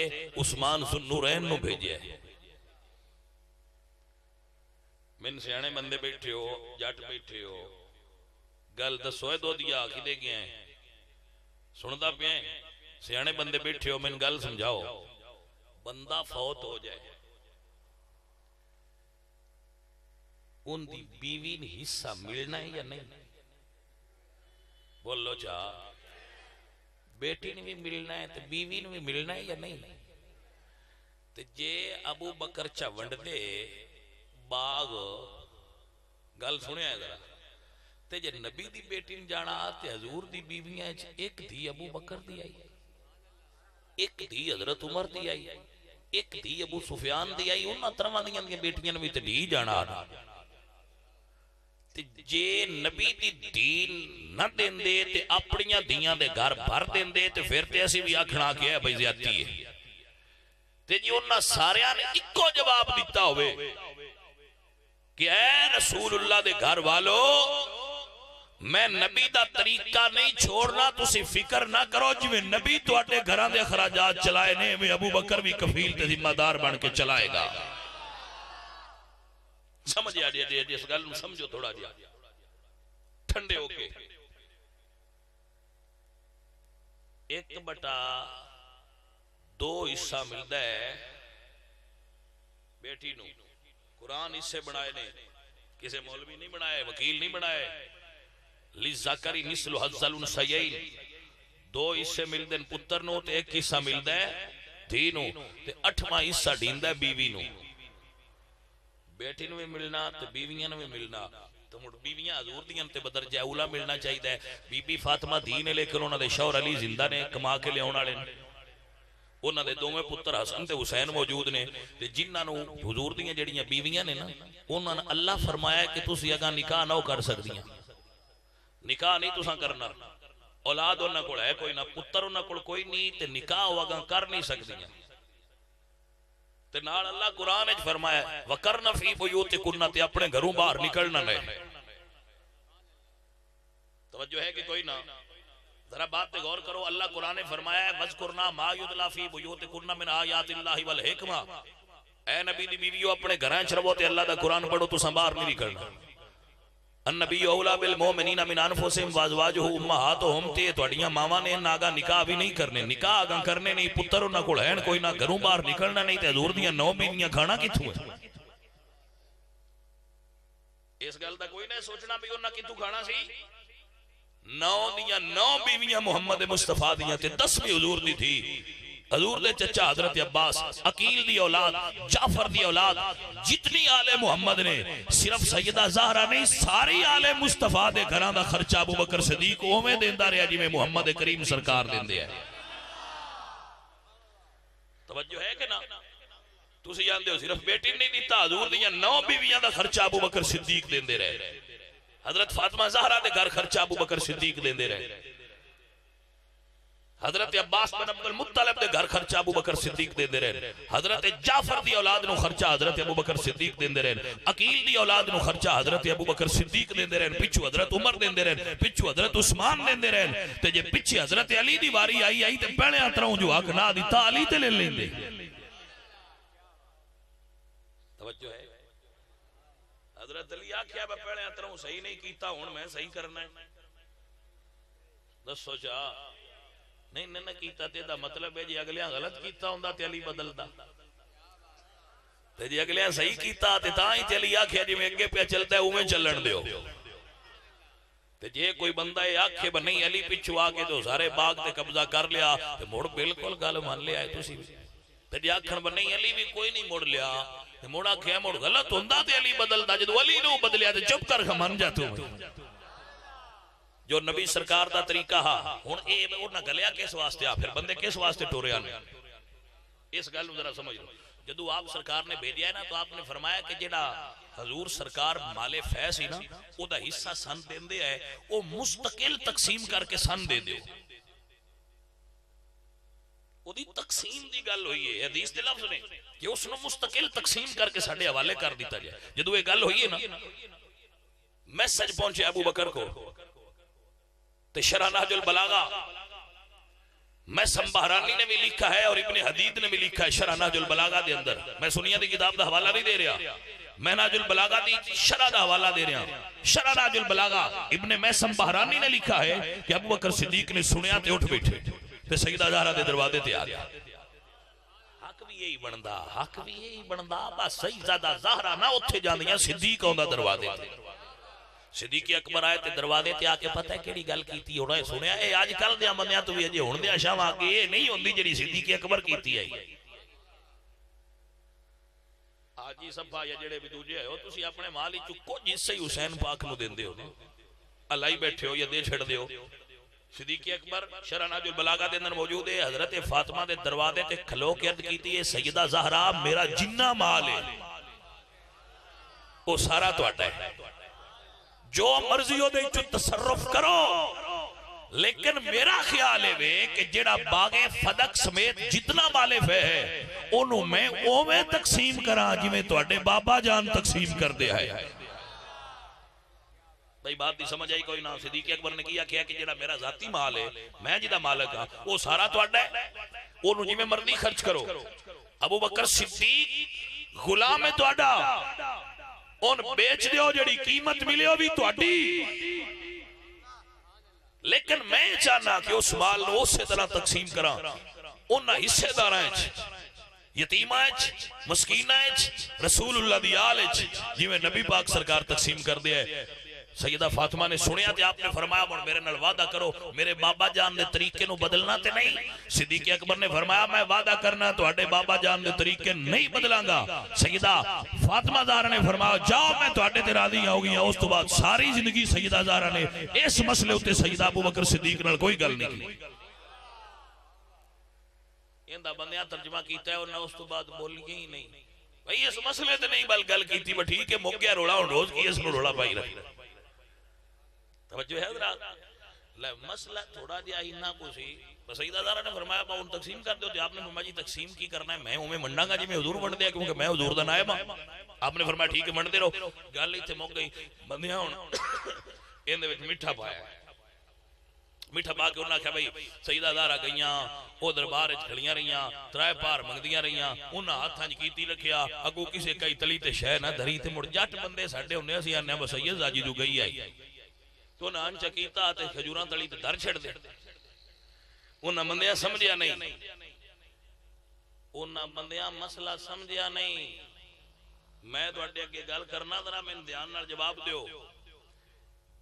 عثمان ذوالنورین نو بھیجیا ہے من سیانے بندے بیٹھے ہو جٹ بیٹھے ہو گل دسو دو دیا کدے گئے ہیں سندا پیا سیانے بندے بیٹھے ہو من گل سمجھاؤ بندہ فوت ہو جائے ان دی بیوی نے حصہ ملنا ہے یا نہیں بولو چاہ بیٹی نے بھی ملنا ہے تو بیوی نے بھی ملنا ہے یا نہیں تو جے ابو بکر چا ونڈ دے باغ گل سنیا ہے ذرا تے جے نبی دی بیٹی نے جانا تے حضور دی بیویاں ایک دی ابو بکر دی آئی ایک دی حضرت عمر دی آئی ایک دی ابو سفیان دی آئی انہاں ترواں دیاں دی بیٹیاں نے بھی تے دی جانا تے جے نبی دی دین نہ دین دے تے اپنیاں دیاں دے گھر بھر دین دے تے پھر تے اسی بھی آکھنا کہ ہے بھائی زیادتی ہے تے جی انہاں ساریاں نے اکو جواب دیتا ہوئے کہ اے رسول اللہ دے گھر والو میں نبی دا طریقہ نہیں چھوڑنا تسی فکر نہ کرو جی میں نبی تو آٹے گھران دے اخراجات چلائے نے میں ابو بکر بھی کفیل تے ذمہ دار بن کے چلائے گا سمجھ آ دیا جس گل میں سمجھو تھوڑا جیا ٹھنڈے ہو کے 1/2 حصہ ملتا ہے بیٹی نو قرآن اس سے بنائے نے کسے مولوی نہیں بنائے وکیل نہیں بنائے لِذَّكَرِ مِثْلُ حَظِّ الْأُنثَيَيْنِ 2 حصے ملتے ہیں پتر نو تے 1 حصہ ملتا ہے دھی نو تے 8واں حصہ ڈیندا ہے بیوی نو بیٹی نو بھی ملنا تے بیویاں نو بھی ملنا تو مڑ بیویاں حضور دیاں تے بدرجہ اولا ملنا چاہیے ہے بی بی فاطمہ دھی نے لیکن انہاں دے شوہر علی زندہ نے کما کے لے آن والے انہاں دے دوویں پتر حسن تے حسین موجود نے تے جنہاں نو حضور دیاں جڑیاں بیویاں نے نا انہاں نے اللہ فرمایا کہ تسی اگاں نکاح نہ کر سکدیاں نکاح نہیں تساں کرنا اولاد انہاں کول ہے کوئی نہ پتر انہاں کول کوئی نہیں تے نکاح اگاں کر نہیں سکدیاں تے نال اللہ قرآن وچ فرمایا وَقَرْنَ فِي بُيُوتِكُنَّ تے اپنے گھروں باہر نکلنا نہیں توجہ ہے کہ کوئی نہ ذرا بات پہ غور کرو اللہ قرآن نے فرمایا ہے وَذْكُرْنَا مَا يُتْلَى فِي بُيُوتِكُنَّ مِنْ آيَاتِ اللَّهِ وَالْحِكْمَةِ اے نبی دی بیویو اپنے گھراں وچ رہو تے اللہ دا قرآن پڑھو تو باہر نہیں نکلنا النبی اولا بالمومنین من انفسہم وازواجہ امہاتہم تے تواڈیاں ماواں نے ناگا نکاح بھی نہیں کرنے نکاح اگاں کرنے نہیں پتر انہاں کول ہیں کوئی نہ گھروں باہر نکلنا نہیں تے حضور دیاں 9 بیویاں کھانا کتھوں ہے اس گل دا کوئی نہ سوچنا بھی انہاں کتھوں کھانا سی 9 دیاں 9 بیویاں محمد مصطفیٰ دیاں تے 10ویں حضور دی تھی حضور دے چچا حضرت عباس عقیل دی اولاد جعفر دی اولاد جتنی آل محمد نے صرف سیدہ زہرہ نہیں ساری آل مصطفیٰ دے گھران دا خرچہ ابو بکر صدیق اوہ دیندہ رہا جی میں محمد کریم سرکار دیندے ہیں توجہ ہے کہ نا تسی جاندے ہو صرف بیٹی نہیں دیتا حضور دیاں 9 بیویاں دا خرچہ ابو بکر صدیق دیندے رہے حضرت فاطمہ زہرہ دے گھر خرچہ ابو بکر صدیق دیندے رہے حضرت عباس بن عبد المطلب دے گھر خرچہ ابو بکر صدیق دے دے رہے، حضرت جعفر دی اولاد نو خرچہ حضرت ابو بکر صدیق دے دے رہے، عقیل دی اولاد نو خرچہ حضرت ابو بکر صدیق دے دے رہے، پچھو حضرت عمر دے دے رہے، پچھو حضرت عثمان دے دے رہے، تے جے پچھے حضرت علی دی واری آئی تے پہلے اتراؤں جو حق نہ دیتا علی تے لے لیں دے۔ توجہ ہے؟ حضرت علی آکھیا میں پہلے اتراؤں صحیح نہیں کیتا ہون میں صحیح کرنا ہے، دس سوچا نہیں نہ کیتا تے دا مطلب ہے جی اگلیاں غلط کیتا ہوندا تے علی بدلدا، تے جی اگلیاں صحیح کیتا تے تاں ہی تے علی آکھیا جی میں اگے پہ چلتا ہے اوویں چلن دیو، تے جے کوئی بندہ یہ آکھے با نہیں علی پچھو آ کے تو سارے باغ تے قبضہ کر لیا تے مڑ بالکل گل مان لیا ہے تسی، تے جے آکھن با نہیں علی بھی کوئی نہیں مڑ لیا تے مڑ آکھیا مڑ غلط ہوندا تے علی بدلدا، جدو علی نو بدلیا تے چپ کر من جا تو جو نبی سرکار دا طریقہ ہا ہن اے انہاں گلیا کس واسطے آ پھر بندے کس واسطے ٹوریا نے، اس گل نو ذرا سمجھ لو۔ جدو آپ سرکار نے بھیجیا ہے نا تو آپ نے فرمایا کہ جڑا حضور سرکار مال فیض ہی نا او دا حصہ سن دیندے ہے او مستقل تقسیم کر کے سن دے دیو، او دی تقسیم دی گل ہوئی ہے، حدیث دے لفظ نے کہ اس نو مستقل تقسیم کر کے ساڈے حوالے کر دیتا جائے۔ جدو یہ گل ہوئی ہے نا میسج پہنچے ابو بکر کو تے شرح نہج البلاغہ میں سمبہرانی نے بھی لکھا ہے اور ابن حدید نے بھی لکھا ہے شرح نہج البلاغہ دے اندر، میں سنیا دی کتاب دا حوالہ نہیں دے رہا، میں نہج البلاغہ دی شرح دا حوالہ دے رہا، شرح نہج البلاغہ ابن میں سمبہرانی نے لکھا ہے کہ ابو بکر صدیق نے سنیا تے اٹھ بیٹھے تے سیدہ زہرا دے دروازے تے آ گیا، حق بھی یہی بندا، حق بھی یہی بندا، بس سیدہ زہرا نہ اتھے جاندیاں صدیق آندا دروازے تے، صدیق اکبر آئے تے دروازے تے آکے پتہ ہے کیڑی گل کیتی ہونا ہے سنیا اے آج کل دیاں بندیاں تو بھی اجے ہن دیاں شام آ کے اے نہیں ہوندی جڑی صدیق اکبر کیتی آئی آج ہی صفا یا جڑے بھی دوجے ہو تسی اپنے مال ہی چکو جس سے حسین پاک نو دیندے ہو اللہ ہی بیٹھے ہو یا دے چھڑ دے ہو۔ صدیق اکبر شرح نہج البلاغہ دے اندر موجود ہے، حضرت فاطمہ دے دروازے تے کھلو کے عرض کیتی ہے سیدہ زہرا میرا جنہ مال ہے وہ سارا تہاڈا ہے، جو مرضی ہو دے چو تصرف کرو، لیکن میرا خیال ہے کہ جڑا باغ فدق سمیت جتنا مالف ہے انہوں میں اوویں تقسیم کرا جی میں تواڈے بابا جان تقسیم کر دیا ہے۔ بھائی بات نہیں سمجھ آئی کوئی نہ؟ صدیق اکبر نے کیا کہ جڑا میرا ذاتی مال ہے میں جدا مالک ہاں وہ سارا تواڈا ہے، انہوں جی میں مرضی خرچ کرو۔ ابو بکر صدیق غلام ہے تواڈا، ان بیچ دیو جڑی قیمت ملے ہو بھی تواڈی، لیکن میں چاہنا کہ اس مال نو اسی طرح تقسیم کرا انہاں حصے داراں وچ، یتیماں وچ، مسکیناں وچ، رسول اللہ دی آل وچ، جویں نبی پاک سرکار تقسیم کر دیا ہے۔ سیدہ فاطمہ نے سنیا تے آپ نے فرمایا مڑ میرے نال وعدہ کرو میرے بابا جان دے طریقے نو بدلنا تے نہیں۔ صدیق اکبر نے فرمایا میں وعدہ کرنا تواڈے بابا جان دے طریقے نہیں بدلاں گا۔ سیدہ فاطمہ زہرا نے فرمایا جاؤ میں تواڈے تے راضی ہو گئی۔ اس تو بعد ساری زندگی سیدہ زہرا نے اس مسئلے اُتے سیدہ ابو بکر صدیق نال کوئی گل نہیں کی۔ ایندا بندیاں ترجمہ کیتا ہے اور نہ اس تو بعد بولی ہی نہیں بھئی اس مسئلے تے نہیں بل گل کیتی با ٹھیک ہے مک گیا روڑا ہن روز کی اس نو روڑا پائی رکھ۔ توجہ ہے حضرات، مسئلہ تھوڑا جہا اتنا کو سی، سیدہ زہرا نے فرمایا با ان تقسیم کر دیو تے آپ نے فرمایا جی تقسیم کی کرنا ہے میں اوویں منڈاں گا جی میں حضور منڈ دیا کیونکہ میں حضور دا نائب ہاں۔ آپ نے فرمایا ٹھیک ہے منڈ دے رہو، گل ایتھے مک گئی۔ بندیاں ہن ایندے وچ میٹھا پایا، میٹھا پا کے انہاں کہا بھئی سیدہ زہرا گئیاں او دربار وچ کھڑیاں رہیاں ترائے پار منگدیاں رہیاں انہاں ہاتھاں وچ کیتی رکھیا اگوں کسے کئی تلی تے شے نہ دھری تے مڑ جٹ بندے ساڈے ہوندے اسی آنے بس سید زاجی جو گئی آئی تو نہ انچا کیتا تے کھجوراں تلی تے در چھڑ دے۔ انہاں بندیاں سمجھیا نہیں، انہاں بندیاں مسئلہ سمجھیا نہیں۔ میں تواڈے اگے گل کرنا ذرا میں دھیان نال جواب دیو۔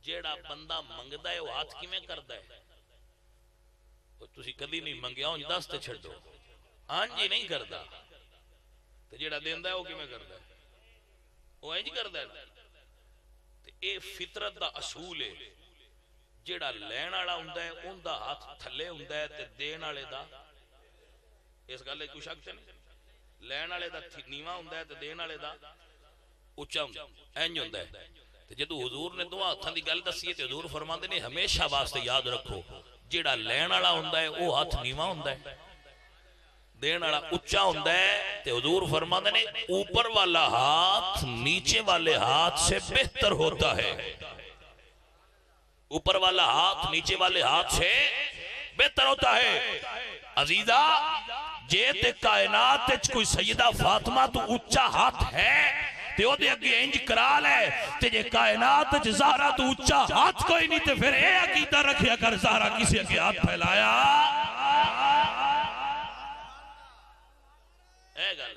جیڑا بندہ منگدا ہے وہ ہاتھ کیویں کردا ہے؟ او تسی کدی نہیں منگیا اونج دس تے چھڈو، ہاں جی نہیں کردا۔ تے جیڑا دیندا ہے وہ کیویں کردا ہے؟ وہ انج کردا ہے۔ تے اے فطرت دا اصول ہے، جیڑا لین والا ہوندا ہے اون دا ہاتھ تھلے ہوندا ہے تے دین والے دا، اس گل وچ کوئی شک نہیں، لین والے دا نیواں ہوندا ہے تے دین والے دا اونچا ہوندا ہے، انج ہوندا ہے۔ تے جدوں حضور نے دو ہاتھاں دی گل دسی تے حضور فرماندے نے ہمیشہ واسطے یاد رکھو جیڑا لین والا ہوندا ہے وہ ہاتھ نیواں ہوندا ہے، دین والا اچا ہوندا ہے، تے حضور فرماتے نے اوپر والا ہاتھ نیچے والے ہاتھ سے بہتر ہوتا ہے، اوپر والا ہاتھ نیچے والے ہاتھ سے بہتر ہوتا ہے۔ عزیزہ جے تے کائنات وچ کوئی سیدہ فاطمہ تو اچا ہاتھ ہے تے او دے اگے انج کرا لے، تے جے کائنات وچ زہرا تو اچا ہاتھ کوئی نہیں تے پھر اے عقیدہ رکھیا کر زہرا کسی اگے ہاتھ پھیلایا اے گل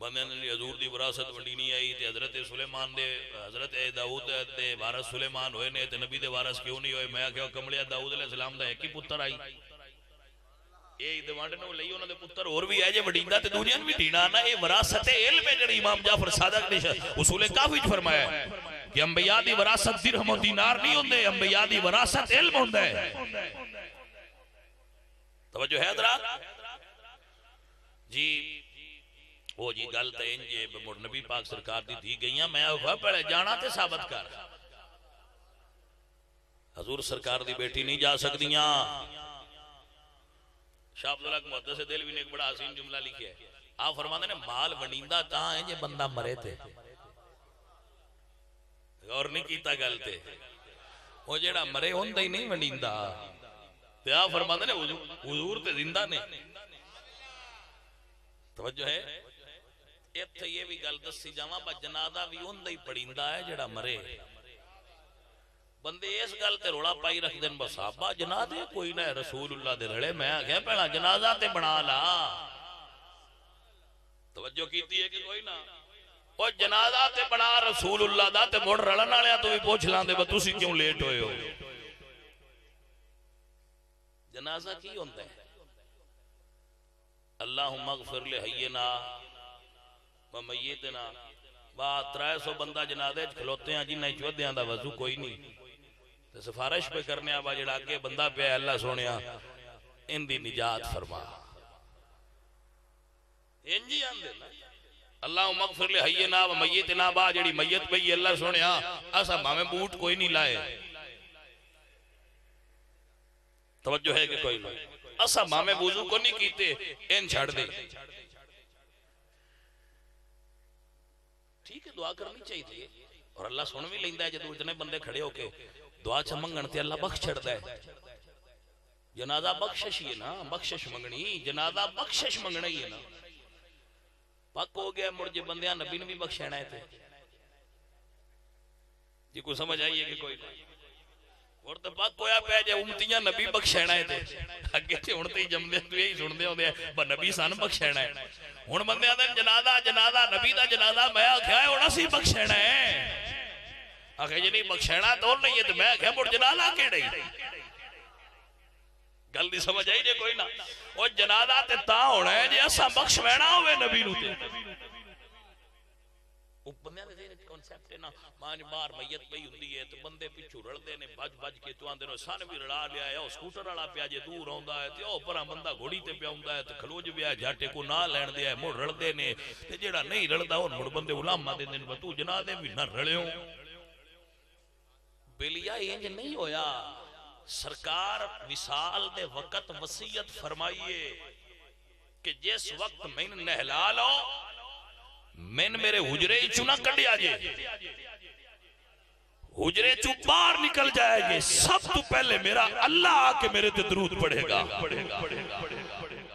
بندے نے حضور دی وراثت وڈی نہیں آئی تے حضرت سلیمان دے حضرت داؤد دے وارث سلیمان ہوئے نے تے نبی دے وارث کیوں نہیں ہوئے؟ میں کہا کملیا داؤد علیہ السلام دا ایک ہی پتر آئی اے دیوانڈ نو لئی انہاں دے پتر اور بھی ہے جے وڈیندا تے دنیا بھی ڈینا نا۔ اے وراثت علم ہے جڑی امام جعفر صادق نے اصول کافی فرمایا ہے کہ انبیاء دی وراثت درہم و دینار نہیں ہوندے، انبیاء دی وراثت علم ہوندا ہے۔ توجہ ہے حضرات جی؟ وہ جی گل تے انجے نبی پاک سرکار دی دی گئیاں، میں کہا پہلے جانا تے ثابت کر، حضور سرکار دی بیٹی نہیں جا سکدیاں۔ شاہ عبداللہ محدث دہلوی نے ایک بڑا حسین جملہ لکھیا ہے، آپ فرماتے ہیں مال ونیندا تاں ہے جے بندہ مرے تے، غور نہیں کیتا گل تے، وہ جیڑا مرے ہوندا ہی نہیں ونیندا، تے آپ فرماتے ہیں حضور تے زندہ نے۔ توجہ ہے؟ ایتھے یہ بھی گل دسی جاواں با جنازہ بھی ہوندا ہی پڑیندا ہے جڑا مرے۔ بندے اس گل تے روڑا پائی رکھ دین بس صحابہ جنازے کوئی نہ رسول اللہ دے رڑے، میں کہا پہلا جنازہ تے بنا لا۔ توجہ کیتی ہے کہ کوئی نہ؟ وہ جنازہ تے بنا رسول اللہ دا تے مڑ رڑن والے تو بھی پوچھ لاندے با تسی کیوں لیٹ ہوئے ہو؟ جنازہ کی ہوندا ہے؟ اللہم اغفر لحینا و میتنا، با 300 بندہ جنازے کھلوتے ہیں جنہیں چودیاں دا وضو کوئی نہیں، تو سفارش پہ کرنے آبا جڑا کے بندہ پہ اللہ سونیا ان دی نجات فرما۔ انجی آندے نا اللہم اغفر لحینا و میتنا، با جڑی میت پہ اللہ سونیا ایسا ہمیں بوٹ کوئی نہیں لائے۔ توجہ ہے کہ کوئی نہیں؟ ایسا ہمیں وضو کو نہیں کیتے، ان چھڑ دے۔ ٹھیک ہے دعا کرنی چاہیے اور اللہ سن بھی لیندہ ہے جدو اتنے بندے کھڑے ہو کے دعا چا منگنتے اللہ بخش چھڑتا ہے۔ جنازہ بخشش ہی ہے نا، بخشش منگنی، جنازہ بخشش منگنا ہی ہے نا۔ پاک ہو گیا مرجے بندیاں نبی نے بھی بخشینا ہے تھے جی، کوئی سمجھ آئیے کہ کوئی نہیں؟ اور تو پاک کویا پہ جائے امتیاں نبی بخشینا ہے تھے، اگے تھے انتے ہی جمدے تو یہی سن دے ہوں دے با نبی سان بخشینا ہے۔ ہون بندے آدھے جنازہ جنازہ نبی دا جنازہ میں آکھیا ہے انہا سی بخشینا ہے، آکھے جی نہیں بخشینا تو نہیں ہے، تو میں آکھیا مڑ جنازہ کے نہیں گل دی سمجھ آئی جے کوئی نہ؟ وہ جنازہ تے تا ہونا ہے جی ایسا بخش وینا ہوئے نبی نو تے بندے دے دے کونسیپٹ ہے نا، مانج بار میت پئی ہوندی ہے تو بندے پیچھو رڑ دے نے بج بج کے تو آندے نو سان بھی رڑا لیا ہے، او سکوٹر والا پیا جے دور ہوندا ہے تے او پرا بندہ گھوڑی تے پیا ہوندا ہے تے کھلوج پیا جاٹے کو نہ لین دیا ہے، مڑ رڑ دے نے تے جیڑا نہیں رڑدا اور مڑ بندے علماء دے دن تو جنازے بھی نہ رڑیوں۔ بیلیا انج نہیں ہویا، سرکار وصال دے وقت وصیت فرمائیے کہ جس وقت میں نہلا لو میں میرے حجرے چنا کڑی آجے، حجرے چو باہر نکل جائے گے، سب تو پہلے میرا اللہ آکے میرے تے درود پڑھے گا۔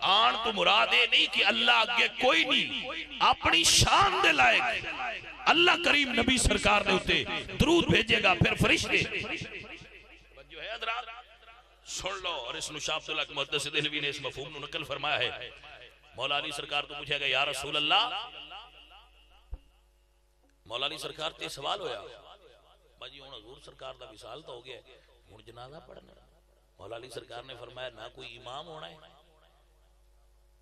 آن تو مرادے نہیں کہ اللہ آگے کوئی نہیں، اپنی شان دے لائے گا اللہ کریم نبی سرکار نے ہوتے درود بھیجے گا، پھر فرشتے جو ہے حضرات سن لو۔ اور اس شاہ عبداللہ محدث دہلوی نے اس مفہوم نے نقل فرمایا ہے، مولا علی سرکار تو پوچھے گا یا رسول اللہ، مولا علی سرکار تے سوال ہویا باجی ہون حضور سرکار دا وصال تو ہو گیا ہے، ہون جنازہ پڑھنا۔ مولا علی سرکار نے فرمایا نہ کوئی امام ہونا ہے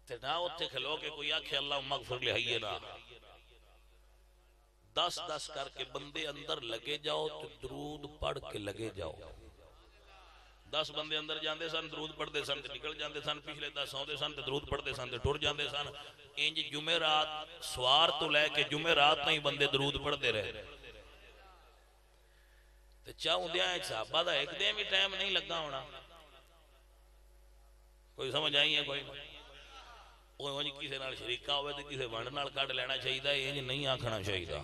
تے نہ اتھے کھلو کے کوئی آکھے اللہم اغفر لحینا، 10 کر کے بندے اندر لگے جاؤ تو درود پڑھ کے لگے جاؤ، 10 بندے اندر جاندے سن درود پڑھتے سن نکل جاندے سن، پچھلے 10 آتے سن درود پڑھتے سن ٹر جاندے سن. انج جمعرات سوار تو لے کے جمعرات نہیں بندے درود پڑھتے رہے. چاہدیا صحابہ دا ایک دن بھی ٹائم نہیں لگا ہونا. کوئی سمجھ آئی ہے؟ کوئی کسی نال شریکہ ہوئے تو کسی ونڈ نال کٹ لینا چاہیے، انج نہیں آکھنا چاہیے.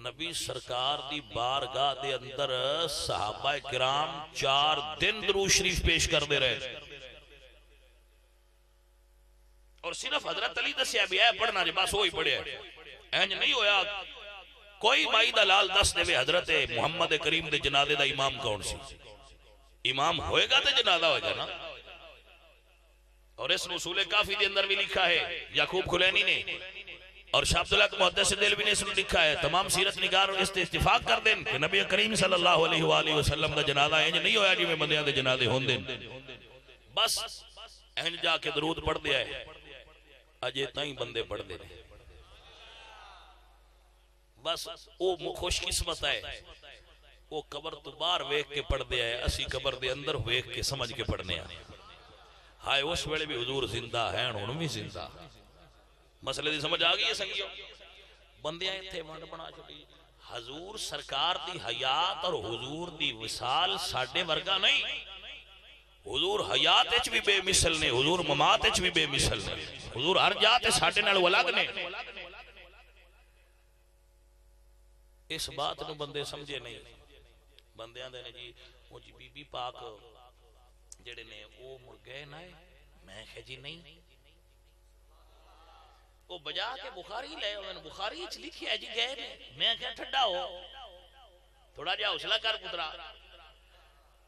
نبی سرکار دی بارگاہ دے اندر صحابہ کرام 4 دن درود شریف پیش کر دے رہے، اور صرف حضرت علی دسیا بھی ہے پڑھنا جی بس وہی پڑھیا. انج نہیں ہویا کوئی مائی دا لال دس دے حضرت محمد کریم دے جنازے دا امام کون سی. امام ہوئے گا تو جنازہ ہوئے گا نا. اور اس رسول کافی دے اندر بھی لکھا ہے یعقوب کھلینی نے، اور شاہ عبداللہ محدث دہلوی نے اس نے لکھا ہے، تمام سیرت نگار اس سے اتفاق کر دیں کہ نبی کریم صلی اللہ علیہ وآلہ وسلم دا جنازہ انج نہیں ہویا جی میں بندیاں دے جنازے ہون دیں. بس انج جا کے درود پڑھ دیا ہے، اجے تائیں بندے پڑھ دے رہے. بس وہ خوش قسمت ہے وہ قبر تو باہر ویکھ کے پڑھ دیا ہے، اسی قبر دے اندر ویکھ کے سمجھ کے پڑھنے ہیں. ہائے اس ویلے بھی حضور زندہ ہیں، انہوں بھی زندہ. مسئلے دی سمجھ آگئی ہے سنگیوں؟ بندیاں تھے ونڈ بنا چھوٹی. حضور سرکار دی حیات اور حضور دی وصال ساڑھے ورگا نہیں. حضور حیات اچ بھی بے مثل نے، حضور ممات اچ بھی بے مثل نے، حضور ہر جاتے ساڑھے نال ولگ نے. اس بات نو بندے سمجھے نہیں. بندیاں دے نے جی وہ جی بی بی پاک جڑے نے وہ مر گئے نہ ہے. میں کہا جی نہیں، وہ بجا کے بخاری لے انہوں نے بخاری اچھ لکھی ہے جی گئے نے. میں کہا ٹھڈا ہو تھوڑا جا حوصلہ کر پترا،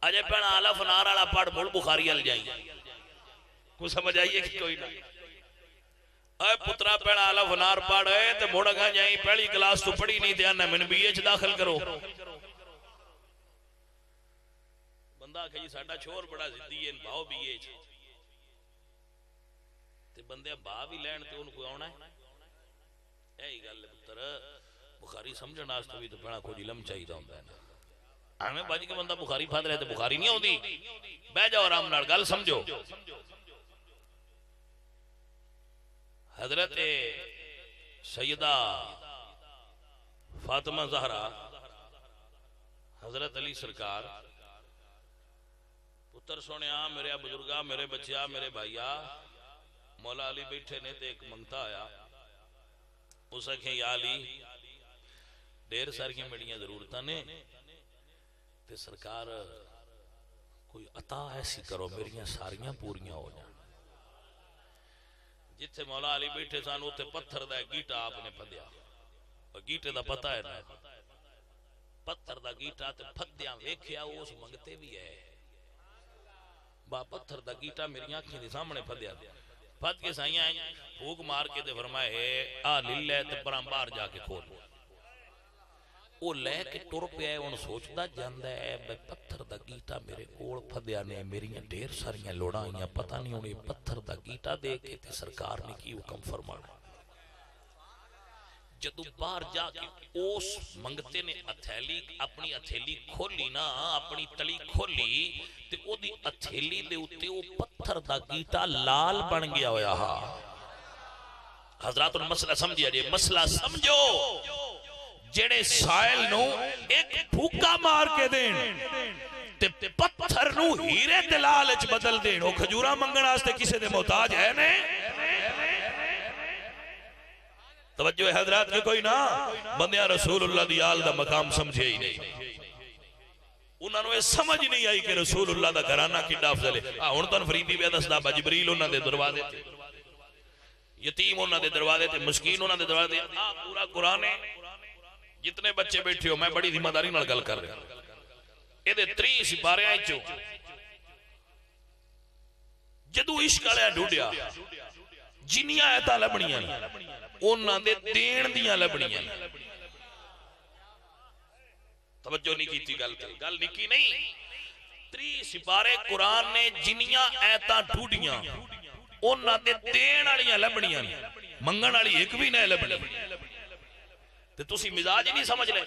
اجے پہنا آلہ فنار آلہ پڑھ مول بخاری آل جائیں. کوئی سمجھ آئیے کہ کوئی نہ؟ اے پترا پہنا آلہ فنار پڑھ ہے تو موڑا گھا جائیں پہلی کلاس تو پڑھی نہیں دیانا من بی ایچ داخل کرو. بندہ کہ جی ساڑھا چھوڑ بڑا زدی ہے باؤ بی ایچ تے بندے باہ بھی لین تے ان کو آنا ہے. ایہی گل پتر بخاری سمجھنا آج تو بھی تو پہنا کوئی علم چاہی دا ہوندہ ہے نا. ہمیں باجی کے بندہ بخاری پھاد رہے تے بخاری نہیں ہوندی. بہ جاؤ آرام نار گل سمجھو. حضرت سیدہ فاطمہ زہرا حضرت علی سرکار پتر سونیا میرے بزرگا میرے بچیا میرے بھائیا مولا علی بیٹھے نے تے ایک منگتا آیا. اس اکھیں یا علی دیر ساری میڑیاں ضرورتاں نے تے سرکار کوئی عطا ایسی کرو میریاں ساریاں پوریاں ہو جائیں. جتھے مولا علی بیٹھے سان ہوتے پتھر دا گیٹا آپ نے پھدیا. گیٹے دا پتہ ہے نا پتھر دا گیٹا تے پھدیاں ویکھیا اس منگتے بھی ہے. با پتھر دا گیٹا میری آنکھیں دے سامنے پھدیا. پھد کے سائیاں ہیں پھوک مار کے دے فرمائے آ لیلے تے پرام باہر جا کے کھول. وہ لے کے ٹر پہ آئے ان سوچتا جاندہ ہے بے پتھر دا گیٹا میرے کوڑ پھدیا نے میریاں ڈیر ساریاں لوڑائیاں پتہ نہیں انہیں پتھر دا گیٹا دے کے تے سرکار نے کی حکم فرمانا. جدو باہر جا کے اس منگتے نے اپنی اتھیلی کھولی نا اپنی تلی کھولی تے او دی اتھیلی دے اتے او پتھر دا گیٹا لال بن گیا ہویا ہا. حضرات المسئلہ سمجھیا جے مسئلہ سمجھو. جڑے سائل نو ایک پھوکا مار کے دین تے پتھر نو ہیرے دلال اچ بدل دین او کھجورا منگن آستے کسے دے محتاج ہے نے. توجہ ہے حضرات کے کوئی نا بندیاں رسول اللہ دی آل دا مقام سمجھے ہی نہیں. انہوں نے سمجھ نہیں آئی کہ رسول اللہ دا گھرانہ کی افضل ہے. ہن تن فریدی بے دس دا جبریل انہاں دے دروازے تے یتیم انہاں دے دروازے تے مسکین انہاں دے دروازے تے پورا قرآن ہے. جتنے بچے بیٹھے ہو میں بڑی ذمہ داری نال گل کر رہا ہوں. اے دے 30 سپارے آئے چو جدو عشق والے ڈھونڈیا جنیاں ایتاں لبنیاں انہاں دے دین دیاں لبنیاں. توجہ نہیں کی تھی گل نکی نہیں. 30 سپارے قرآن نے جنیاں ایتاں ڈھونڈیاں انہاں دے دین والیاں لبنیاں منگن والی ایک بھی نہ لبنی. تے تسی مزاج ہی نہیں سمجھ لے.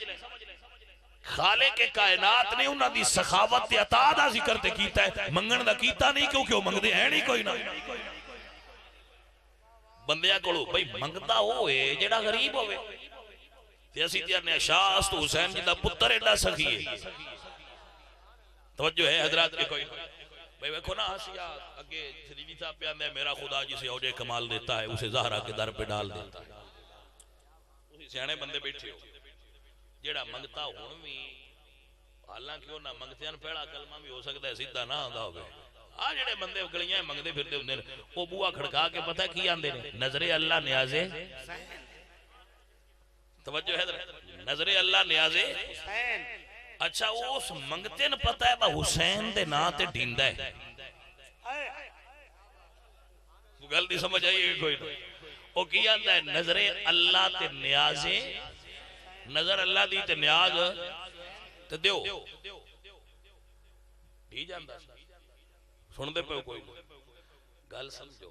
خالق کائنات نے انہاں دی سخاوت تے عطا دا ذکر تے کیتا ہے، منگن دا کیتا نہیں کیونکہ وہ منگدے ہیں نہیں کوئی نہ بندیاں کولو بھئی منگتا ہوئے جڑا غریب ہوئے تے اسی تے نے شاست حسین جی دا پتر ایڈا سخی ہے توجہ ہے حضرات کے کوئی بھئی ویکھو نا آسیہ اگے شریفی صاحب پہ آندے میرا خدا جسے اوجے کمال دیتا ہے اسے زہرہ کے در پہ ڈال دیتا ہے اسی سیانے بندے بیٹھے ہو جیڑا منگتا ہون بھی حالانکہ وہ نہ منگتے ہیں پہلا کلمہ بھی ہو سکتا ہے سیدھا نہ آندھا ہوگا آج جڑے بندے گلیاں منگتے پھرتے ہوندے وہ بوا کھڑکا کے پتہ کی آندے نے نظر اللہ نیازے توجہ ہے نظر اللہ نیازے اچھا وہ اس منگتے نے پتہ ہے با حسین دے نا تے ڈھیندا ہے وہ غلطی سمجھ آئیے کوئی وہ کی آندہ ہے نظر اللہ تے نیازے نظر اللہ دی تے نیاز تے دیو ڈھی جاندہ سن دے پہ کوئی گل سمجھو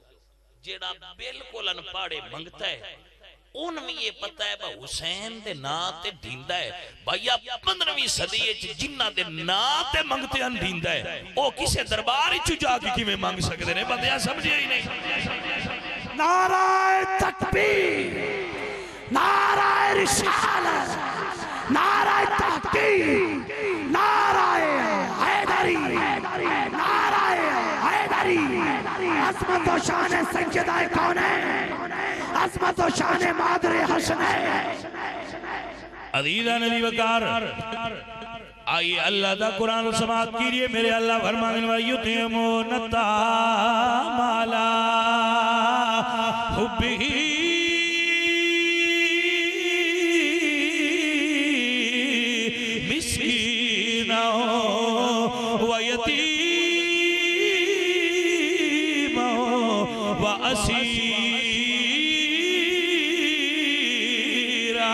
جیڑا بالکل انپاڑے منگتا ہے ان میں یہ پتہ ہے با حسین دے نا تے ڈھیندا ہے بھائیا 15ویں صدی جنہ دے نا تے منگتے ہیں ڈھیندا ہے او کسے دربار ہی جا کے کی میں مانگ سکتے ہیں بندیاں سمجھے ہی نہیں نعرہ تکبیر نعرہ رسالت نعرہ تحقیق نعرہ حیدری نعرہ حیدری عظمت و شان سیدہ کونین عظمت و شان مادر حسنین عزیزہ نبی وقار آئیے اللہ دا قرآن سماعت کیجئے میرے اللہ فرمانے وَيُطْعِمُونَ الطَّعَامَ عَلَىٰ حُبِّهِ مسكينا ويتيما وأسيرا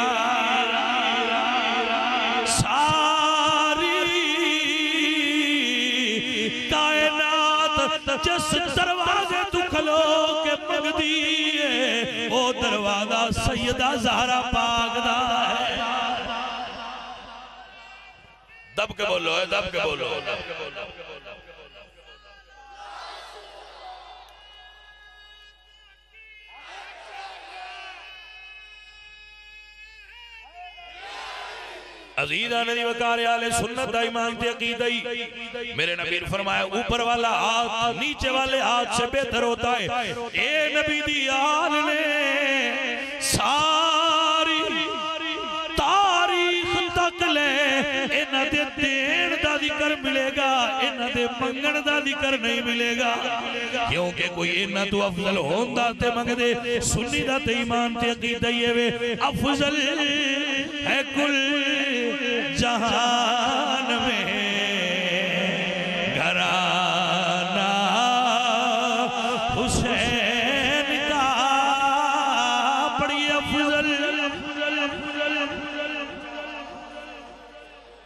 ساری کائنات جس دروازے تو کھلو کے مگدی ہے وہ دروازہ سیدہ زہرا پاک دا ہے دب کے بولو ہے دب کے بولو عزیزہ نبی وقار آلِ سنت دا ایمان تے عقیدہی میرے نبی نے فرمایا اوپر والا ہاتھ نیچے والے ہاتھ سے بہتر ہوتا ہے اے نبی دی آل نے ساری تاریخ تک لے انہ دے دین دا ذکر ملے گا انہ دے منگن دا ذکر نہیں ملے گا کیونکہ کوئی انہ تو افضل ہوندہ تے منگ دے سنی دا تے ایمان تے عقیدہی ہے افضل ہے کل جہان میں گھرانہ حسین کا پڑی افضل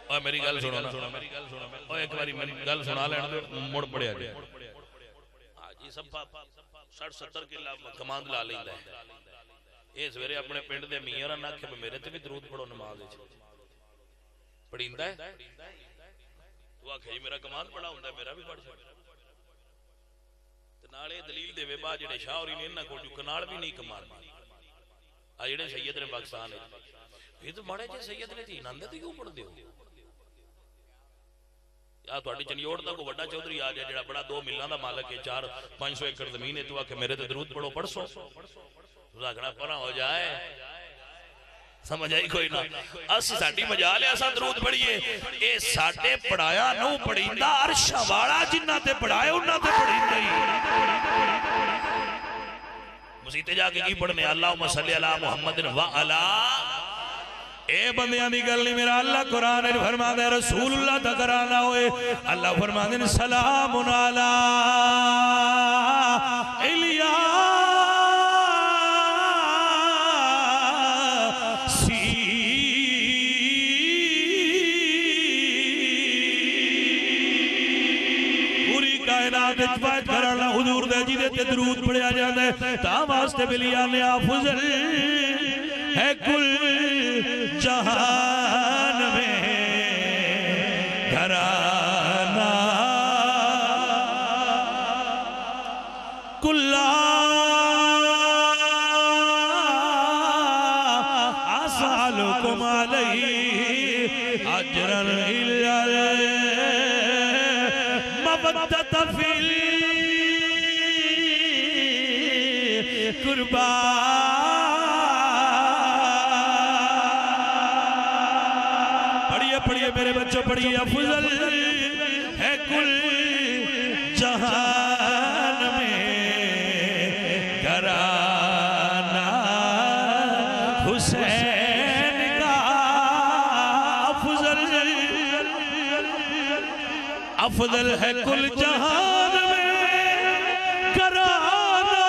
اور میری گل سنو نا اور ایک باری میری گل سنا لینا دے مڑ پڑے آگے آج یہ سب 60-70 کی کماند لا لیں ہے یہ سویرے اپنے پینڈ دے میئرہ نہ کہ میرے تے بھی درود پڑھو نماز ہے پڑھیندہ ہے تو آکھے میرا کماند پڑھا ہوندہ ہے میرا بھی پڑھ سکتا تنالے دلیل دے وے با جڑے شاوری نے انہ کو جو کنال بھی نہیں کماند آجڑے سید نے پاکستان ہے یہ تو مڑے جے سید نے تھی ناندے تو کیوں پڑھ دے ہو یا تو اٹھی چنیوڑ دا کو وڈا چودری آجا جڑا بڑا 2 ملان دا مالک ہے 400-500 ایکڑ زمین ہے تو آکھے میرے تے درود پڑھو پڑھ سو راکڑا پڑھا ہو جائے سمجھ آئی کوئی نہ اسی ساڑھی مجال ہے ایسا درود پڑھئیے اے ساڑھے پڑھایا نو پڑھیندہ عرشہ واڑا جنہ تے پڑھائے انہ تے پڑھیندہ ہی مسیطے جا کے کی پڑھنے اللہم صلی اللہ محمد وعلا اے بندیاں دی گل نہیں میرا اللہ قرآن فرما دے رسول اللہ تا کرانا ہوئے اللہ فرما دے سلام علی اجبائت کرانا حضور دے جی دیتے درود پڑھیا جاندے تا واسطے بلیان افضل ہے کل جہان میں أسألكم عليه أجرا إلا المودة في القربى پڑھیے میرے بچوں پڑھیے افضل ہے کل جہان میں گھرانہ حسین کا افضل ہے کل جہان میں گھرانہ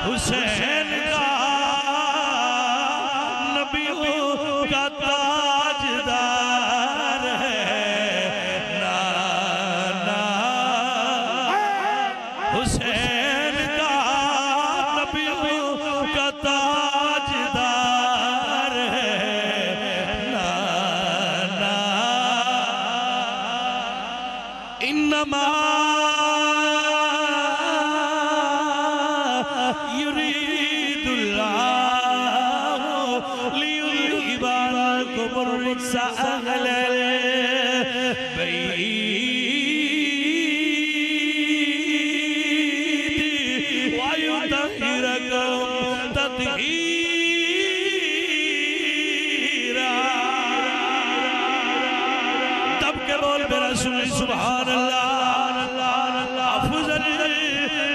حسین کا نبیوں کا تاجدار ہے نانا حسین کا نبیوں کا تاجدار ہے نانا انما يريد الله ليذهب عنكم الرجس أهل البيت ويطهركم تطهيرا تب کے بول میرا سنی سبحان اللہ افضل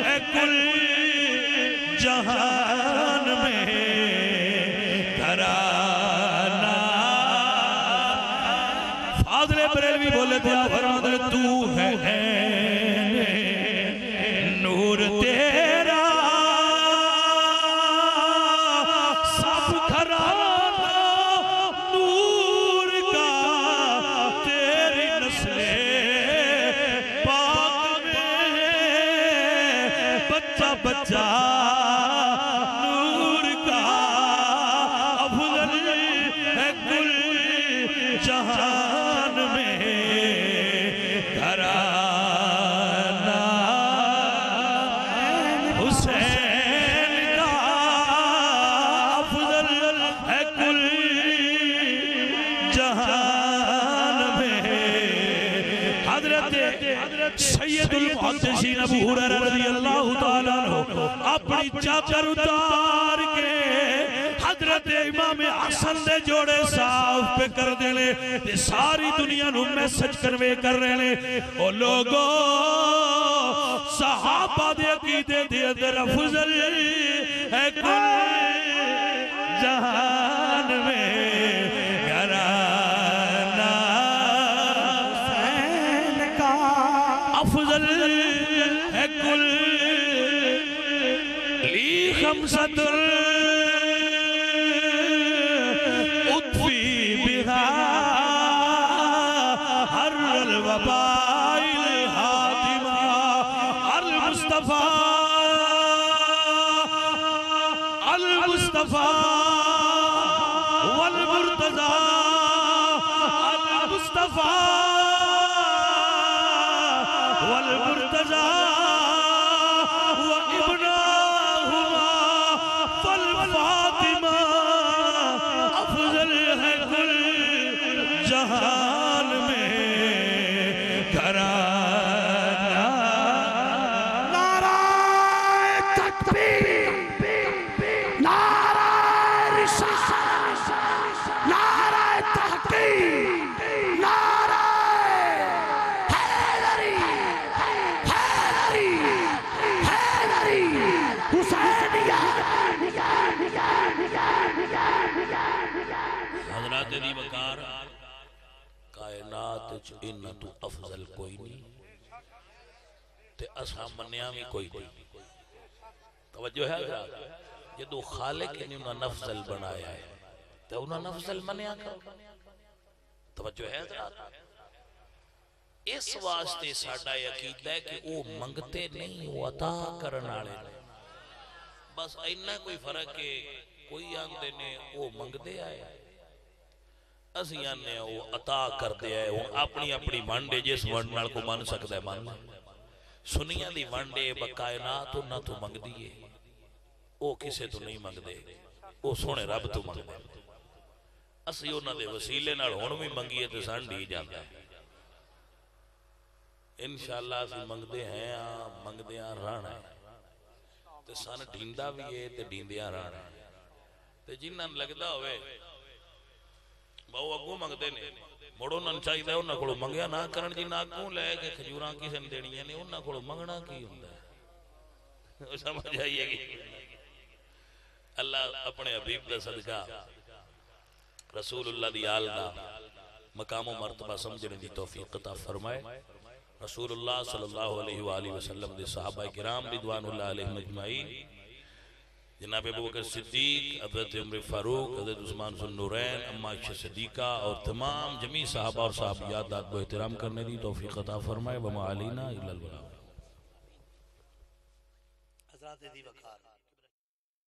ہے کل جہان میں گھرانہ فاضل بریلوی بولے تھے فرماتے تو ہے نور تیرا سب گھرانہ نور کا تیری نسل پاک میں بچہ بچہ نور کا افضل ہے کل جہان میں گھرانہ حسین کا افضل ہے کل جہان میں حضرت سید المحدثین ابو ہریرہ رضی اللہ تعالیٰ عنہ اپنی چادر اتار کے حضرت امام حسن دے جوڑے صاف پہ کر دے لے ساری دنیا نو میسج کروے کر رہے لے او لوگو صحابہ دے عقیدے دے در افضل ہے کل جہان میں گھرانہ حسین کا افضل ہے کل لی خمسۃ اطفی بہا ہر الوباء الحاتمہ المصطفیٰ والمرتضی المصطفیٰ والمرتضی وابناہما فالفاطمہ افضل ہے کل جہان میں گھرانہ نعرہ تکبیر نعرہ رسالت نعرہ تحقیق نعرہ حیدری حیدری حیدری حسینیہ حضرات دی بکار کائنات چ انہ تو افضل کوئی نہیں تے اسا منیا بھی کوئی نہیں توجہ ہے حضرات جدو خالق نے انہاں نفضل بنایا ہے تے انہاں نفضل منیا کرو توجہ ہے حضرات اس واسطے ساڈا عقیدہ ہے کہ وہ منگتے نہیں وہ عطا کرن والے بس اینا کوئی فرق ہے کوئی آندے نے وہ منگتے آئے اسی آنے وہ عطا کر دے آئے وہ اپنی اپنی وانڈے جس وانڈنال کو مان سکتا ہے مان سنیاں دی وانڈے بکائنات نہ تو منگ دیئے وہ کسے تو نہیں منگتے، وہ سونے رب تو منگتے۔ اسی انہاں دے وسیلے نال ہن بھی منگیے تے سان ڈی جاندا ہے۔ انشاءاللہ اسی منگتے ہیں منگتے ہیں رہنا ہے تے سان ڈیندا بھی ہے تے ڈیندیاں رہنا ہے۔ تے جنہاں لگدا ہوئے بہو اگوں منگتے نے مڑ انہاں نوں چاہیدا انہاں کولوں منگیا نہ کرن، جنہاں اگوں لے کے کھجوراں کسے نے دینیاں نے انہاں کولوں منگنا کی ہوندا ہے؟ سمجھ آئیے گی؟ اللہ اپنے حبیب دا صدقہ رسول اللہ دی آل دا مقام و مرتبہ سمجھنے دی توفیق عطا فرمائے۔ رسول اللہ صلی اللہ علیہ وآلہ وسلم دے صحابہ کرام رضوان اللہ علیہم اجمعین، جناب ابوبکر صدیق، حضرت عمر فاروق، حضرت عثمان ذو النورین، اما عائشہ صدیقہ اور تمام جمیع صحابہ اور صحابیات داد کو احترام کرنے دی توفیق عطا فرمائے۔ وما علینا الا البلاغ۔ حضرات دی وقار